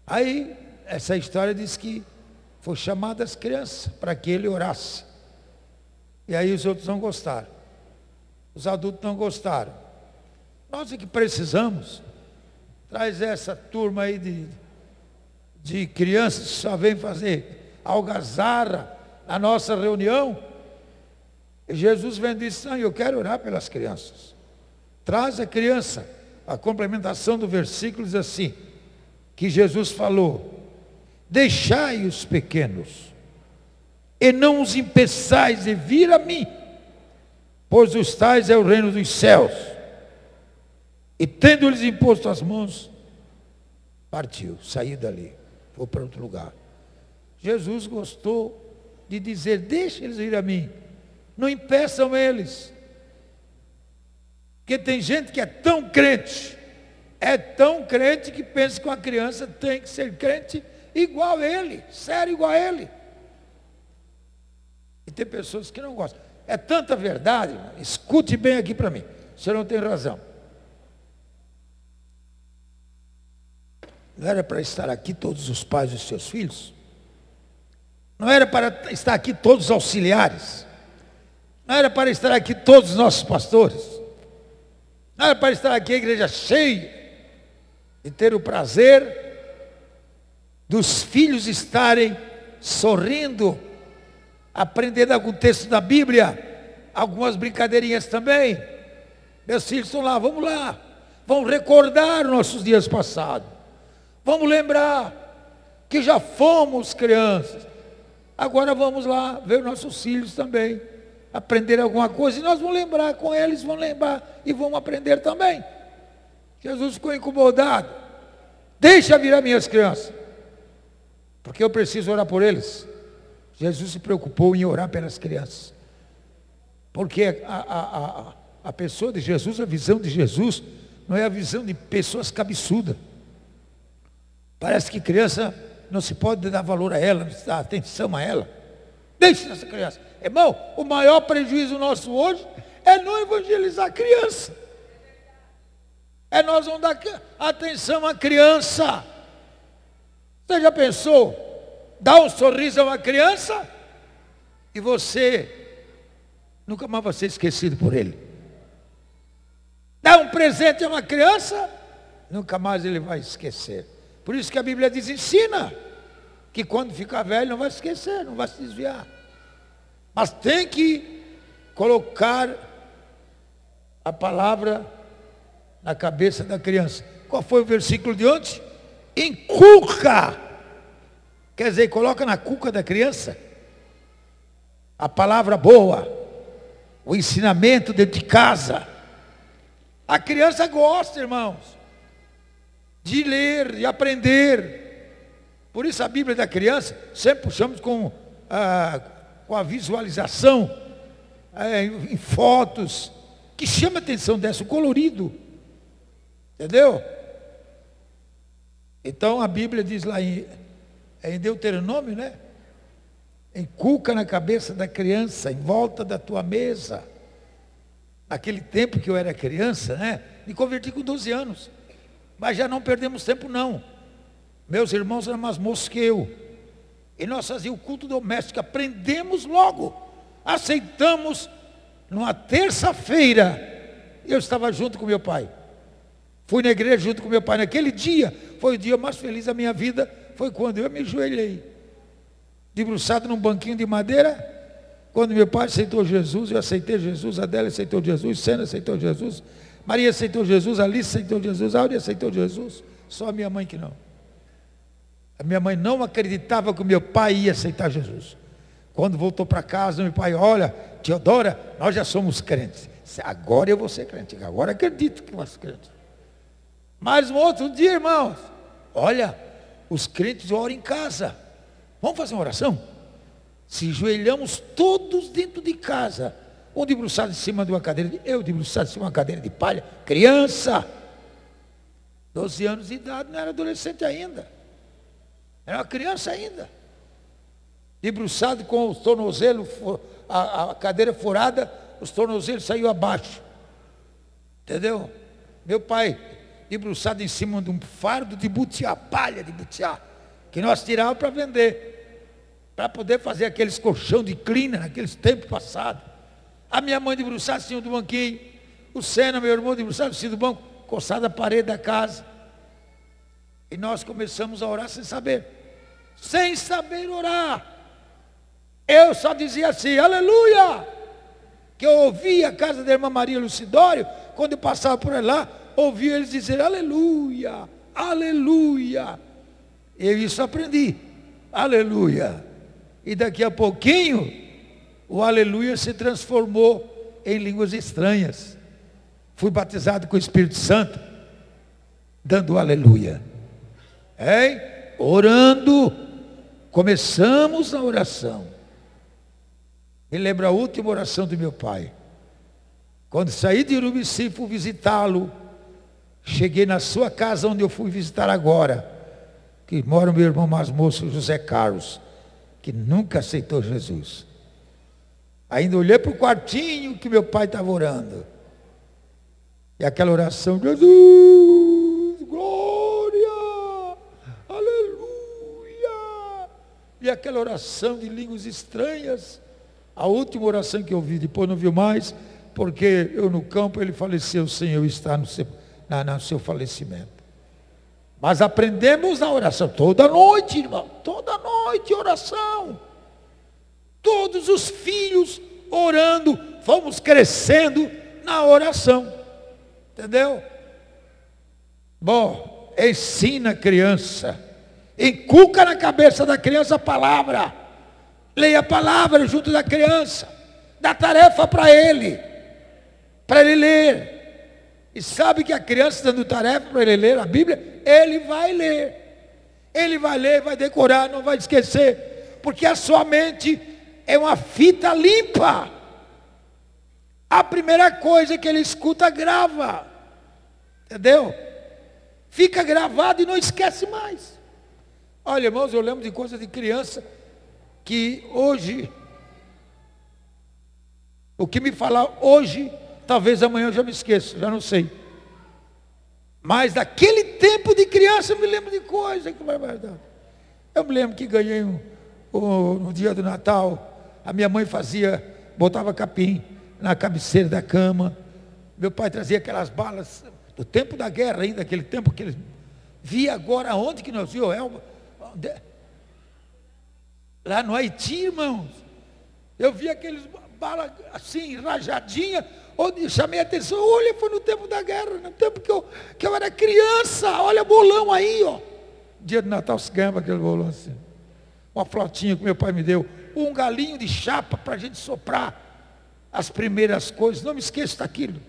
Aí, essa história diz que foi chamada as crianças para que ele orasse. E aí os outros não gostaram. Os adultos não gostaram. Nós é que precisamos. Traz essa turma aí de crianças que só vem fazer algazarra na nossa reunião. E Jesus vem e diz, eu quero orar pelas crianças. Traz a criança. A complementação do versículo diz assim, que Jesus falou, deixai os pequenos, e não os impeçais de vir a mim, pois os tais é o reino dos céus. E tendo-lhes imposto as mãos, partiu, saiu dali, foi para outro lugar. Jesus gostou de dizer, deixa eles vir a mim, não impeçam eles. Porque tem gente que é tão crente que pensa que uma criança tem que ser crente igual a ele, sério igual a ele. E tem pessoas que não gostam. É tanta verdade, escute bem aqui para mim, você não tem razão. Não era para estar aqui todos os pais dos seus filhos? Não era para estar aqui todos os auxiliares? Não era para estar aqui todos os nossos pastores? Não era para estar aqui a igreja cheia e ter o prazer dos filhos estarem sorrindo, aprendendo algum texto da Bíblia, algumas brincadeirinhas também. Meus filhos estão lá, vamos recordar nossos dias passados, vamos lembrar que já fomos crianças, agora vamos lá ver nossos filhos também, aprender alguma coisa, e nós vamos lembrar com eles, vão lembrar e vão aprender também. Jesus ficou incomodado. Deixa vir as minhas crianças, porque eu preciso orar por eles. Jesus se preocupou em orar pelas crianças, porque a pessoa de Jesus, a visão de Jesus, não é a visão de pessoas cabeçudas. Parece que criança não se pode dar valor a ela, não se dá atenção a ela. Deixe essa criança. Irmão, o maior prejuízo nosso hoje é não evangelizar a criança. É nós vamos dar atenção à criança. Você já pensou? Dar um sorriso a uma criança e você nunca mais vai ser esquecido por ele. Dar um presente a uma criança, nunca mais ele vai esquecer. Por isso que a Bíblia diz, ensina, que quando ficar velho não vai esquecer, não vai se desviar. Mas tem que colocar a palavra na cabeça da criança. Qual foi o versículo de ontem? Inculca. Quer dizer, coloca na cuca da criança a palavra boa, o ensinamento dentro de casa. A criança gosta, irmãos, de ler, de aprender. Por isso a Bíblia da criança sempre puxamos com a visualização em fotos, que chama a atenção dessa, o colorido. Entendeu? Então a Bíblia diz lá em Deuteronômio, né? Inculca na cabeça da criança, em volta da tua mesa. Naquele tempo que eu era criança, né? Me converti com 12 anos. Mas já não perdemos tempo, não. Meus irmãos eram mais moços que eu. E nós fazíamos o culto doméstico. Aprendemos logo. Aceitamos. Numa terça-feira, eu estava junto com meu pai. Fui na igreja junto com meu pai. Naquele dia, foi o dia mais feliz da minha vida. Foi quando eu me ajoelhei, debruçado num banquinho de madeira. Quando meu pai aceitou Jesus, eu aceitei Jesus, Adélia aceitou Jesus, Sena aceitou Jesus, Maria aceitou Jesus, Alice aceitou Jesus, Áurea aceitou Jesus. Só a minha mãe que não. A minha mãe não acreditava que o meu pai ia aceitar Jesus. Quando voltou para casa, meu pai, olha, Teodora, nós já somos crentes. Agora eu vou ser crente, agora acredito que vou ser crente. Mas um outro dia, irmãos, olha, os crentes oram em casa. Vamos fazer uma oração? Se ajoelhamos todos dentro de casa, um debruçado em cima de uma cadeira, eu debruçado em cima de uma cadeira de palha, criança, 12 anos de idade, não era adolescente ainda, era uma criança ainda, debruçado com os tornozelos, a cadeira furada, os tornozelos saíram abaixo, entendeu? Meu pai, debruçado em cima de um fardo de butiá, palha de butiá, que nós tirávamos para vender, para poder fazer aqueles colchão de clina naqueles tempos passados. A minha mãe debruçada em cima do banquinho, o Sena, meu irmão, debruçado em cima do banco, coçado a parede da casa. E nós começamos a orar sem saber orar. Eu só dizia assim, aleluia, que eu ouvia a casa da irmã Maria Lucidório, quando eu passava por lá, ouvia eles dizer aleluia, aleluia. Eu isso aprendi, aleluia. E daqui a pouquinho, o aleluia se transformou em línguas estranhas. Fui batizado com o Espírito Santo, dando aleluia. Hein? Orando, começamos a oração. Me lembro a última oração do meu pai. Quando saí de Urubici, fui visitá-lo. Cheguei na sua casa, onde eu fui visitar agora, que mora o meu irmão mais moço, José Carlos, que nunca aceitou Jesus. Ainda olhei para o quartinho que meu pai estava orando. E aquela oração, Jesus, glória, aleluia. E aquela oração de línguas estranhas. A última oração que eu vi, depois não vi mais, porque eu no campo, ele faleceu sem eu estar no seu falecimento. Mas aprendemos a oração toda noite, irmão, toda noite oração. Todos os filhos orando, fomos crescendo na oração. Entendeu? Bom, ensina a criança, inculca na cabeça da criança a palavra. Leia a palavra junto da criança, dá tarefa para ele ler. E sabe que a criança dando tarefa para ele ler a Bíblia, ele vai ler. Ele vai ler, vai decorar, não vai esquecer. Porque a sua mente é uma fita limpa. A primeira coisa que ele escuta, grava. Entendeu? Fica gravado e não esquece mais. Olha, irmãos, eu lembro de coisas de criança que hoje, o que me falar hoje, talvez amanhã eu já me esqueça, já não sei. Mas daquele tempo de criança eu me lembro de coisa que vai guardar. Eu me lembro que ganhei no dia do Natal, a minha mãe botava capim na cabeceira da cama. Meu pai trazia aquelas balas do tempo da guerra ainda, aquele tempo que eles via agora onde que nós vimos, lá no Haiti, irmãos. Eu vi aqueles balas assim, rajadinha, onde chamei a atenção, olha, foi no tempo da guerra, no tempo que eu era criança, olha bolão aí, ó. Dia de Natal se ganhava aquele bolão assim. Uma flotinha que meu pai me deu, um galinho de chapa para a gente soprar as primeiras coisas, não me esqueça daquilo.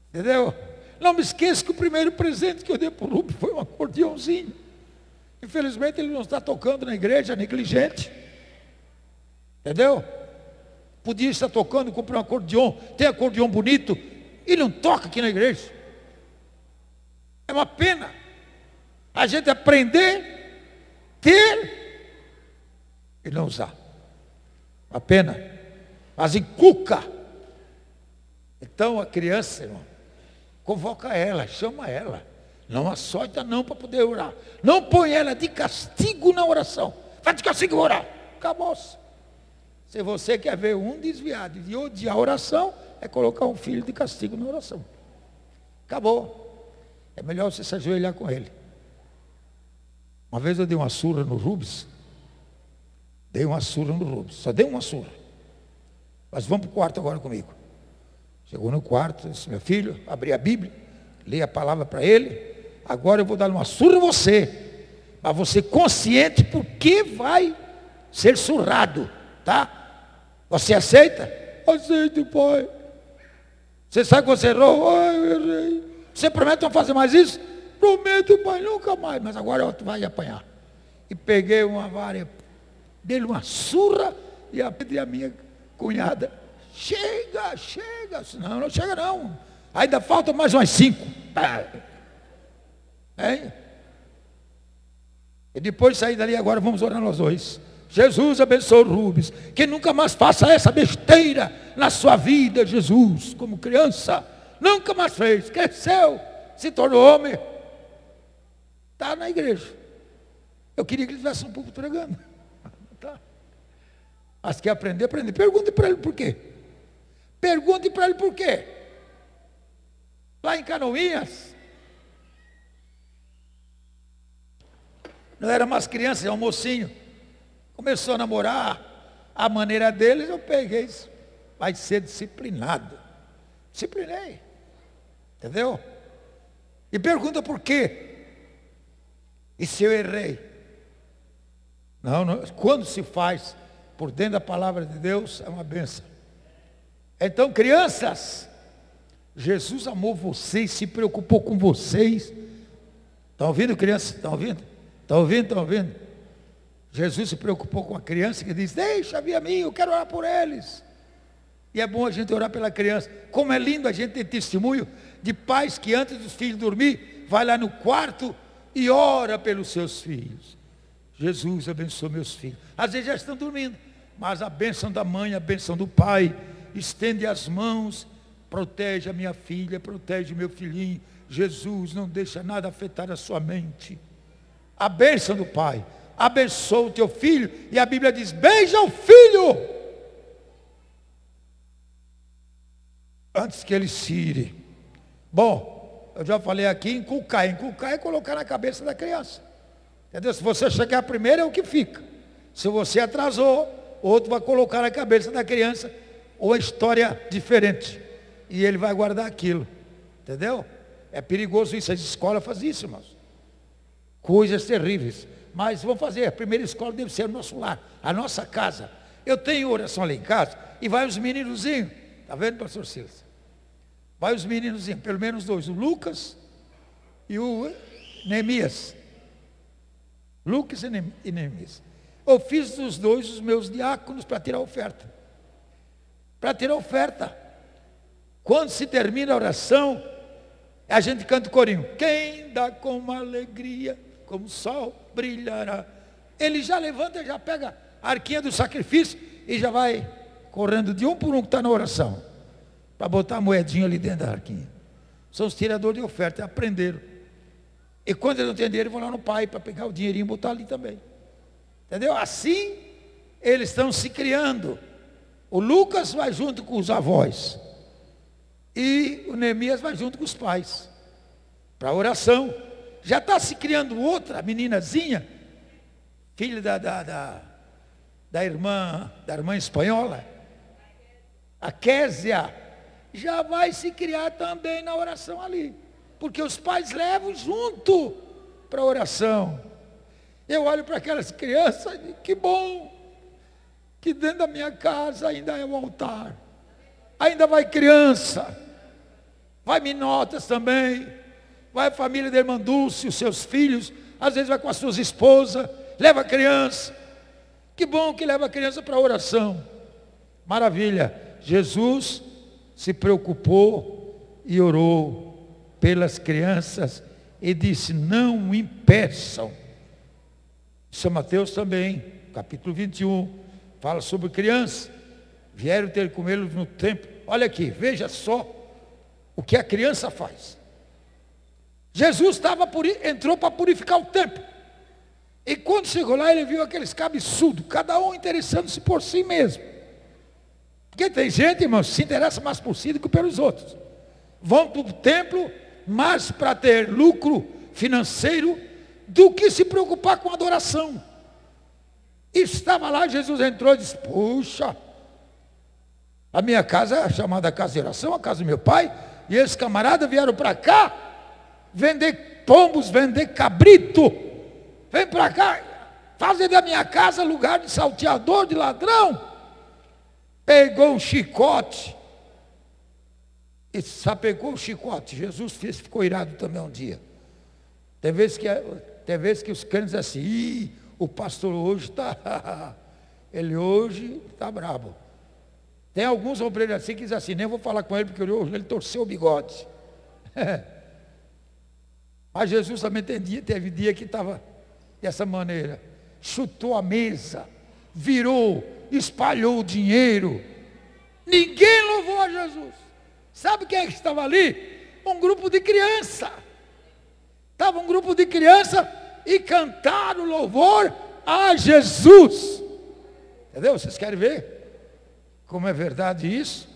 Entendeu? Não me esqueça que o primeiro presente que eu dei para o Rubens foi um acordeãozinho. Infelizmente ele não está tocando na igreja, negligente. Entendeu? Podia estar tocando, comprei um acordeão, tem acordeão bonito, e não toca aqui na igreja. É uma pena a gente aprender, ter e não usar. Uma pena. Mas inculca. Então a criança, irmão, convoca ela, chama ela. Não açoita não para poder orar. Não põe ela de castigo na oração. Vai de castigo orar. Acabou-se. Se você quer ver um desviado de odiar a oração, é colocar um filho de castigo na oração. Acabou. É melhor você se ajoelhar com ele. Uma vez eu dei uma surra no Rubens. Dei uma surra no Rubens. Só dei uma surra. Mas vamos para o quarto agora comigo. Chegou no quarto, disse, meu filho, abri a Bíblia, li a palavra para ele. Agora eu vou dar uma surra em você. Mas você consciente porque vai ser surrado. Tá? Você aceita? Aceito, pai. Você sabe que você errou? Ai, eu errei. Você promete não fazer mais isso? Prometo, pai, nunca mais. Mas agora tu vai apanhar. E peguei uma vara, dei uma surra e a minha cunhada. Chega, chega. Não, não chega não. Ainda falta mais umas 5. Hein? E depois de sair dali agora vamos orar nós dois. Jesus abençoe o Rubens, que nunca mais faça essa besteira na sua vida, Jesus, como criança, nunca mais fez, cresceu, se tornou homem, está na igreja. Eu queria que ele tivesse um pouco pregando, tá? Mas quer aprender, aprende. Pergunte para ele por quê. Pergunte para ele por quê. Lá em Canoinhas, não era mais criança, é um mocinho. Começou a namorar, a maneira deles, eu peguei isso. Vai ser disciplinado. Disciplinei. Entendeu? E pergunta por quê. E se eu errei? Não, quando se faz por dentro da palavra de Deus, é uma bênção. Então, crianças, Jesus amou vocês, se preocupou com vocês. Estão ouvindo, crianças? Estão ouvindo? Estão ouvindo? Estão ouvindo? Jesus se preocupou com a criança que diz, deixa vir a mim, eu quero orar por eles. E é bom a gente orar pela criança. Como é lindo a gente ter testemunho de pais que antes dos filhos dormir, vai lá no quarto e ora pelos seus filhos. Jesus abençoe meus filhos. Às vezes já estão dormindo, mas a bênção da mãe, a bênção do pai, estende as mãos, protege a minha filha, protege o meu filhinho. Jesus, não deixa nada afetar a sua mente. A bênção do pai. Abençoa o teu filho, e a Bíblia diz, beija o filho, antes que ele se ire. Bom, eu já falei aqui, inculcar é colocar na cabeça da criança, entendeu? Se você chegar primeiro é o que fica, se você atrasou, outro vai colocar na cabeça da criança, uma história diferente, e ele vai guardar aquilo, entendeu? É perigoso isso, as escolas fazem isso, irmãos, coisas terríveis. Mas vamos fazer, a primeira escola deve ser o nosso lar, a nossa casa. Eu tenho oração ali em casa, e vai os meninozinhos, está vendo, pastor Silas? Vai os meninozinhos, pelo menos 2, o Lucas e o Neemias. Lucas e Neemias. Eu fiz dos 2 os meus diáconos para tirar oferta. Para tirar oferta. Quando se termina a oração, a gente canta o corinho. Quem dá com uma alegria, como o sol brilhará. Ele já levanta, já pega a arquinha do sacrifício e já vai correndo de um por um que está na oração, para botar a moedinha ali dentro da arquinha. São os tiradores de oferta, aprenderam. E quando eles não têm dinheiro, vão lá no pai para pegar o dinheirinho e botar ali também. Entendeu? Assim, eles estão se criando. O Lucas vai junto com os avós. E o Neemias vai junto com os pais. Para a oração. Já está se criando outra meninazinha, filha da irmã espanhola, a Késia, já vai se criar também na oração ali. Porque os pais levam junto para a oração. Eu olho para aquelas crianças e digo, que bom que dentro da minha casa ainda é o altar. Ainda vai criança, vai minotas também, vai a família da irmã Dulce, os seus filhos, às vezes vai com as suas esposas, leva a criança. Que bom que leva a criança para a oração. Maravilha. Jesus se preocupou e orou pelas crianças e disse, não impeçam. São Mateus também, capítulo 21, fala sobre crianças. Vieram ter com ele no templo. Olha aqui, veja só o que a criança faz. Jesus entrou para purificar o templo. E quando chegou lá, ele viu aqueles cabeçudos, cada um interessando-se por si mesmo. Porque tem gente, irmãos, que se interessa mais por si do que pelos outros. Vão para o templo mais para ter lucro financeiro do que se preocupar com a adoração. E estava lá, Jesus entrou e disse, puxa, a minha casa é chamada casa de oração, a casa do meu pai, e esses camaradas vieram para cá vender pombos, vender cabrito. Vem para cá, fazer da minha casa lugar de salteador, de ladrão. Pegou um chicote e sapecou o chicote. Jesus ficou irado também um dia. Tem vezes que os crentes dizem assim, o pastor hoje está, ele hoje está brabo. Tem alguns obreiros assim que dizem assim, nem vou falar com ele porque hoje ele torceu o bigode. Mas Jesus também teve dia que estava dessa maneira. Chutou a mesa, virou, espalhou o dinheiro. Ninguém louvou a Jesus. Sabe quem é que estava ali? Um grupo de criança. Estava um grupo de criança e cantaram louvor a Jesus. Entendeu? Vocês querem ver como é verdade isso?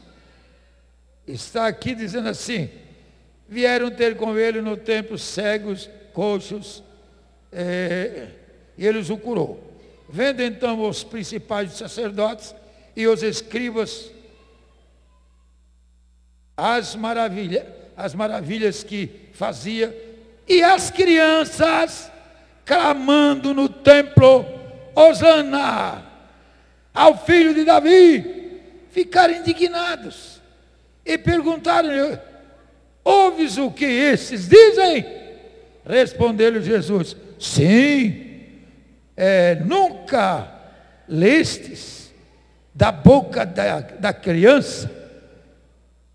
Está aqui dizendo assim, vieram ter com ele no templo cegos, coxos, e ele os curou. Vendo então os principais sacerdotes e os escribas as maravilhas que fazia, e as crianças clamando no templo, Hosana ao filho de Davi, ficaram indignados e perguntaram-lhe, ouves o que esses dizem? Respondeu-lhe Jesus, sim, nunca lestes da boca da criança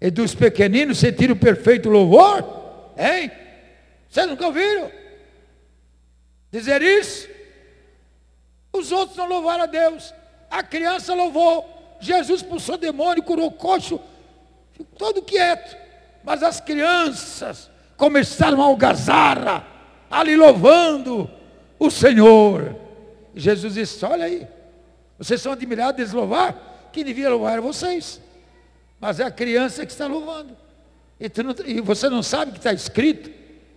e dos pequeninos sentir o perfeito louvor? Hein? Vocês nunca ouviram dizer isso? Os outros não louvaram a Deus, a criança louvou. Jesus expulsou demônio, curou o coxo, ficou todo quieto. Mas as crianças começaram a algazarra, ali louvando o Senhor. E Jesus disse, olha aí, vocês são admirados de louvar? Quem devia louvar era vocês. Mas é a criança que está louvando. E você não sabe que está escrito,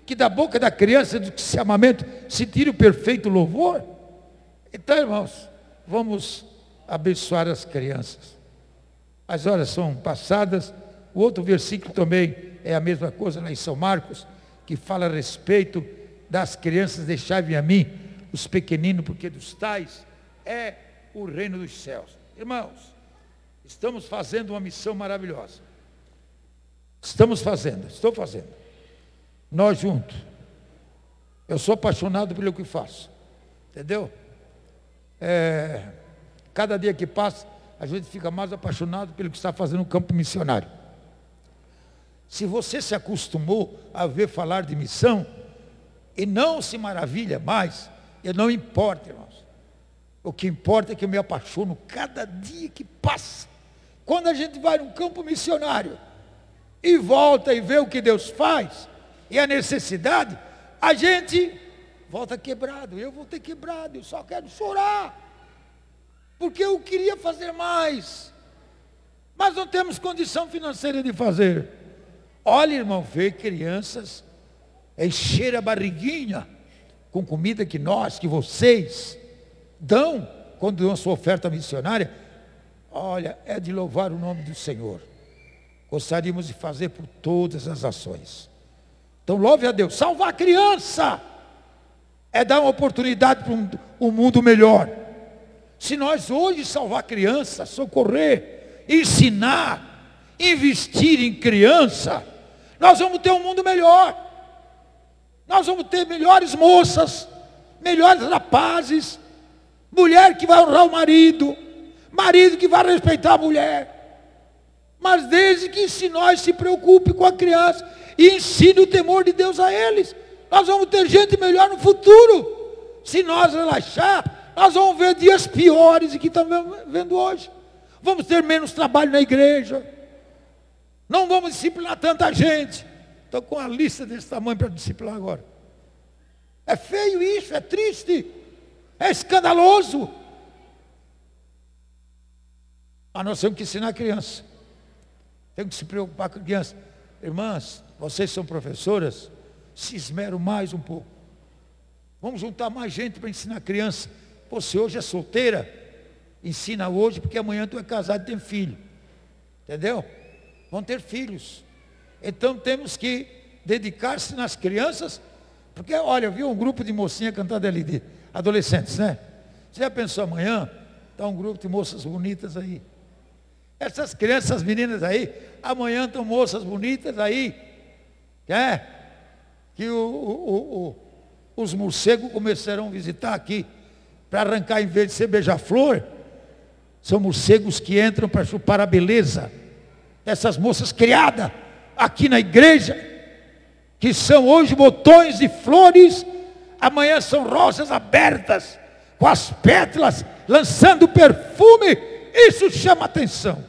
que da boca da criança, do que se amamento, se tira o perfeito louvor? Então, irmãos, vamos abençoar as crianças. As horas são passadas. O outro versículo também é a mesma coisa, lá em São Marcos, que fala a respeito das crianças, deixai-me a mim, os pequeninos, porque dos tais é o reino dos céus. Irmãos, estamos fazendo uma missão maravilhosa. Estou fazendo. Nós juntos. Eu sou apaixonado pelo que faço. Entendeu? Cada dia que passa, a gente fica mais apaixonado pelo que está fazendo no campo missionário. Se você se acostumou a ver falar de missão e não se maravilha mais, não importa, irmãos. O que importa é que eu me apaixono cada dia que passa. Quando a gente vai num campo missionário e volta e vê o que Deus faz e a necessidade, a gente volta quebrado. Eu voltei quebrado, eu só quero chorar. Porque eu queria fazer mais, mas não temos condição financeira de fazer. Olha, irmão, ver crianças encher a barriguinha com comida que vocês dão, quando dão a sua oferta missionária, olha, é de louvar o nome do Senhor. Gostaríamos de fazer por todas as ações. Então, louve a Deus. Salvar a criança é dar uma oportunidade para um mundo melhor. Se nós hoje salvar criança, socorrer, ensinar, investir em criança, nós vamos ter um mundo melhor. Nós vamos ter melhores moças, melhores rapazes, mulher que vai honrar o marido, marido que vai respeitar a mulher. Mas desde que se nós se preocupe com a criança e ensine o temor de Deus a eles, nós vamos ter gente melhor no futuro. Se nós relaxar, nós vamos ver dias piores do que estamos vendo hoje. Vamos ter menos trabalho na igreja. Não vamos disciplinar tanta gente. Estou com uma lista desse tamanho para disciplinar agora. É feio isso, é triste, é escandaloso. Mas nós temos que ensinar a criança. Temos que se preocupar com a criança. Irmãs, vocês são professoras, se esmeram mais um pouco. Vamos juntar mais gente para ensinar a criança. Você hoje é solteira, ensina hoje, porque amanhã tu é casado e tem filho. Entendeu? Vão ter filhos. Então temos que dedicar-se nas crianças, porque olha, eu vi um grupo de mocinha cantando ali, de adolescentes, né? Você já pensou amanhã? Está um grupo de moças bonitas aí. Essas crianças, essas meninas aí, amanhã estão moças bonitas aí, que os morcegos começarão a visitar aqui, para arrancar, em vez de ser beija-flor, são morcegos que entram para chupar a beleza. Essas moças criadas aqui na igreja, que são hoje botões de flores, amanhã são rosas abertas, com as pétalas lançando perfume. Isso chama atenção.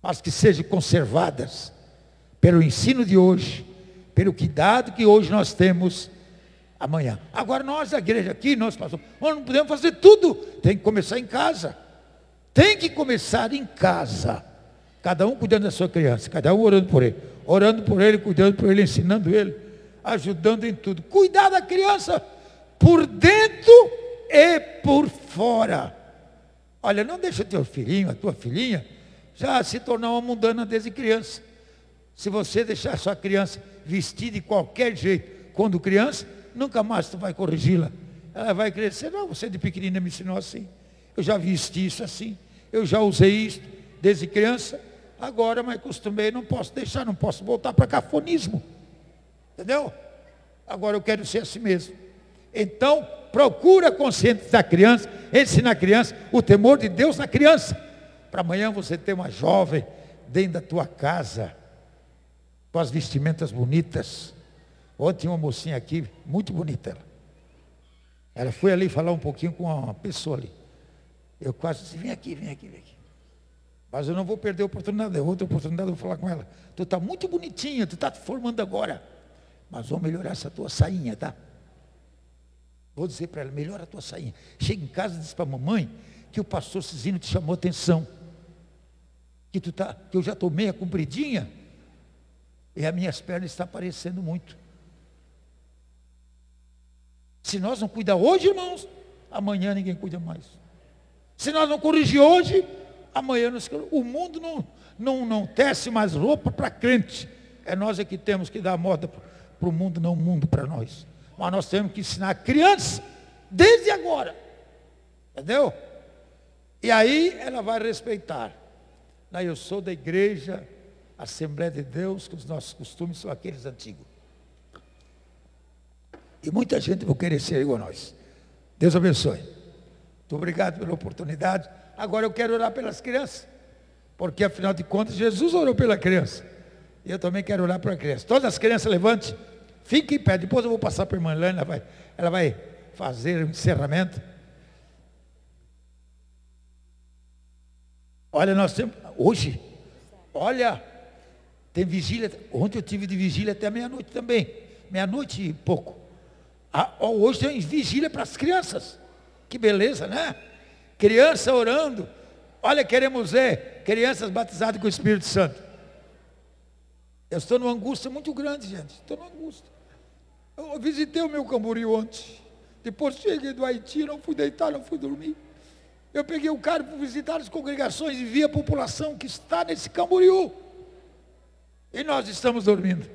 Mas que sejam conservadas pelo ensino de hoje, pelo cuidado que hoje nós temos amanhã. Agora nós, a igreja aqui, nós pastores, nós não podemos fazer tudo. Tem que começar em casa. Tem que começar em casa. Cada um cuidando da sua criança, cada um orando por ele, cuidando por ele, ensinando ele, ajudando em tudo. Cuidar da criança por dentro e por fora. Olha, não deixa teu filhinho, a tua filhinha, já se tornar uma mundana desde criança. Se você deixar sua criança vestir de qualquer jeito, quando criança, nunca mais tu vai corrigi-la. Ela vai crescer, não, você de pequenina me ensinou assim. Eu já vesti isso assim, eu já usei isso desde criança. Agora, mas acostumei, não posso deixar, não posso voltar para cafonismo. Entendeu? Agora eu quero ser assim mesmo. Então, procura conscientizar a criança, ensinar a criança o temor de Deus na criança. Para amanhã você ter uma jovem dentro da tua casa, com as vestimentas bonitas. Ontem tinha uma mocinha aqui, muito bonita ela. Ela foi ali falar um pouquinho com uma pessoa ali. Eu quase disse, vem aqui. Mas eu não vou perder a oportunidade, outra oportunidade eu vou falar com ela. Tu está muito bonitinha, tu está te formando agora. Mas vamos melhorar essa tua sainha, tá? Vou dizer para ela, melhora a tua sainha. Chega em casa e diz para a mamãe que o pastor Cizino te chamou a atenção. Que eu já estou meia compridinha e as minhas pernas estão aparecendo muito. Se nós não cuidar hoje, irmãos, amanhã ninguém cuida mais. Se nós não corrigir hoje, amanhã o mundo não tece mais roupa para crente. É nós que temos que dar moda para o mundo, não o mundo para nós. Mas nós temos que ensinar a criança desde agora. Entendeu? E aí ela vai respeitar. Eu sou da igreja Assembleia de Deus, que os nossos costumes são aqueles antigos. E muita gente vai querer ser igual a nós. Deus abençoe. Muito obrigado pela oportunidade. Agora eu quero orar pelas crianças. Porque afinal de contas, Jesus orou pela criança. E eu também quero orar pela criança. Todas as crianças levante. Fique em pé. Depois eu vou passar para a irmã Lana. Ela vai fazer o encerramento. Olha, nós temos... Hoje, olha, tem vigília. Ontem eu tive de vigília até meia-noite também. Meia-noite e pouco. Hoje tem vigília para as crianças. Que beleza, né? Criança orando. Olha, queremos ver crianças batizadas com o Espírito Santo. Eu estou numa angústia muito grande, gente. Estou numa angústia. Eu visitei o meu Camboriú ontem. Depois cheguei do Haiti, não fui deitar, não fui dormir. Eu peguei o carro para visitar as congregações e vi a população que está nesse Camboriú. E nós estamos dormindo.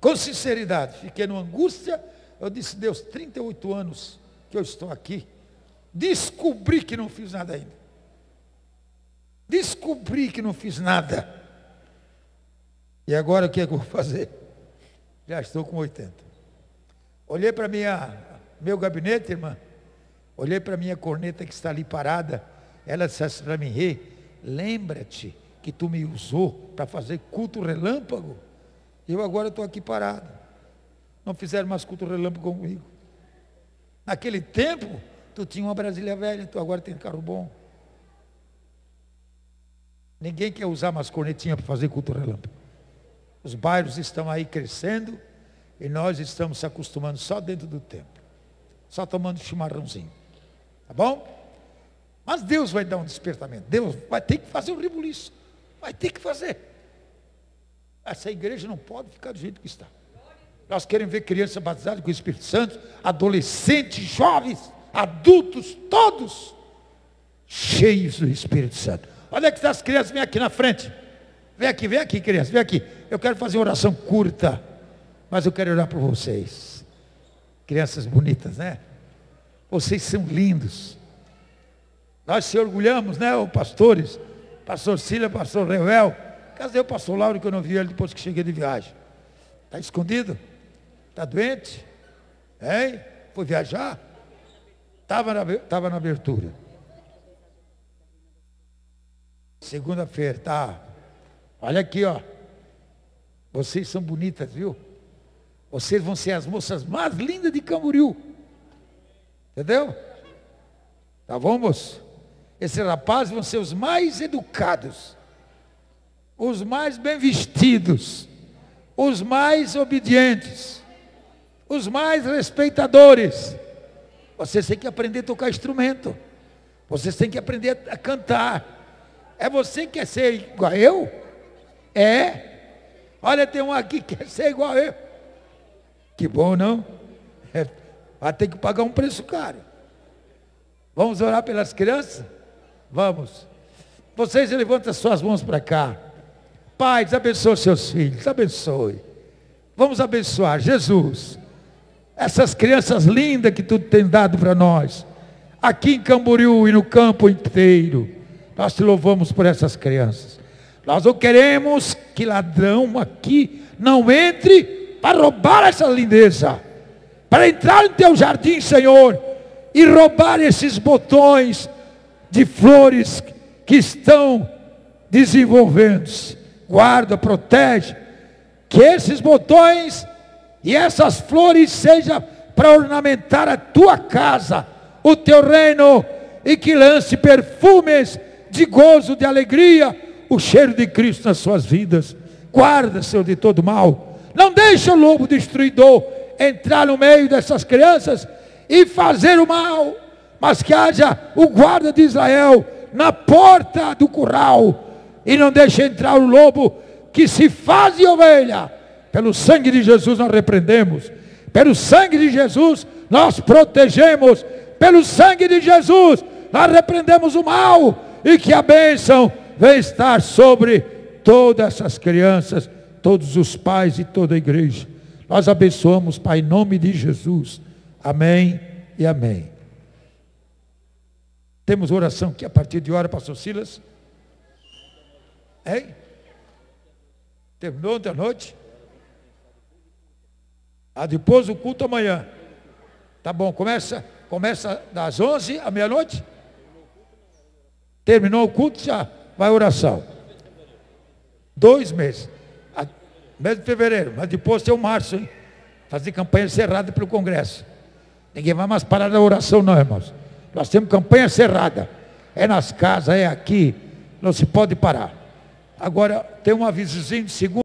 Com sinceridade, fiquei numa angústia. Eu disse, Deus, 38 anos que eu estou aqui, descobri que não fiz nada ainda. Descobri que não fiz nada. E agora o que é que eu vou fazer? Já estou com 80. Olhei para meu gabinete, irmã. Olhei para a minha corneta que está ali parada. Ela disse para mim, lembra-te que tu me usou para fazer culto relâmpago. Eu agora estou aqui parado. Não fizeram mais culto relâmpago comigo. Naquele tempo, tu tinha uma Brasília velha, tu agora tem carro bom. Ninguém quer usar mais cornetinha para fazer culto relâmpago. Os bairros estão aí crescendo e nós estamos se acostumando só dentro do templo. Só tomando chimarrãozinho. Tá bom? Mas Deus vai dar um despertamento. Deus vai ter que fazer um rebuliço. Vai ter que fazer. Essa igreja não pode ficar do jeito que está. Nós queremos ver crianças batizadas com o Espírito Santo, adolescentes, jovens, adultos, todos cheios do Espírito Santo. Olha que as crianças, vem aqui na frente. Vem aqui, crianças, vem aqui. Eu quero fazer uma oração curta, mas eu quero orar por vocês. Crianças bonitas, né? Vocês são lindos. Nós se orgulhamos, né, os pastores? Pastor Cília, pastor Reuel. Cadê o pastor Lauro que eu não vi ele depois que cheguei de viagem? Está escondido? Está doente? Hein? Foi viajar? Estava na abertura. Segunda-feira, tá. Olha aqui, ó. Vocês são bonitas, viu? Vocês vão ser as moças mais lindas de Camboriú. Entendeu? Tá bom, moço? Esses rapazes vão ser os mais educados, os mais bem vestidos, os mais obedientes, os mais respeitadores. Vocês têm que aprender a tocar instrumento. Vocês têm que aprender a cantar. É você que quer ser igual a eu? É. Olha, tem um aqui que quer ser igual a eu. Que bom, não? Vai ter que pagar um preço caro. Vamos orar pelas crianças? Vamos. Vocês levantem suas mãos para cá. Pai, abençoe seus filhos. Abençoe. Vamos abençoar. Jesus, essas crianças lindas que tu tem dado para nós. Aqui em Camboriú e no campo inteiro. Nós te louvamos por essas crianças. Nós não queremos que ladrão aqui não entre para roubar essa lindeza. Para entrar no teu jardim, Senhor, e roubar esses botões de flores que estão desenvolvendo-se. Guarda, protege, que esses botões e essas flores sejam para ornamentar a tua casa, o teu reino, e que lance perfumes de gozo, de alegria, o cheiro de Cristo nas suas vidas. Guarda, Senhor, de todo mal. Não deixe o lobo destruidor entrar no meio dessas crianças e fazer o mal, mas que haja o guarda de Israel na porta do curral, e não deixe entrar o lobo que se faz de ovelha. Pelo sangue de Jesus nós repreendemos, pelo sangue de Jesus nós protegemos, pelo sangue de Jesus nós repreendemos o mal, e que a bênção venha estar sobre todas essas crianças, todos os pais e toda a igreja. Nós abençoamos, Pai, em nome de Jesus. Amém e amém. Temos oração aqui a partir de hora, pastor Silas? Hein? Terminou ontem à noite? Depois do culto amanhã. Tá bom, começa das 11 à meia-noite? Terminou o culto, já vai a oração. 2 meses. Mês de fevereiro, mas depois tem o março, hein? Fazer campanha cerrada pelo Congresso. Ninguém vai mais parar da oração, não, irmãos. Nós temos campanha cerrada. É nas casas, é aqui. Não se pode parar. Agora, tem um avisozinho de segunda.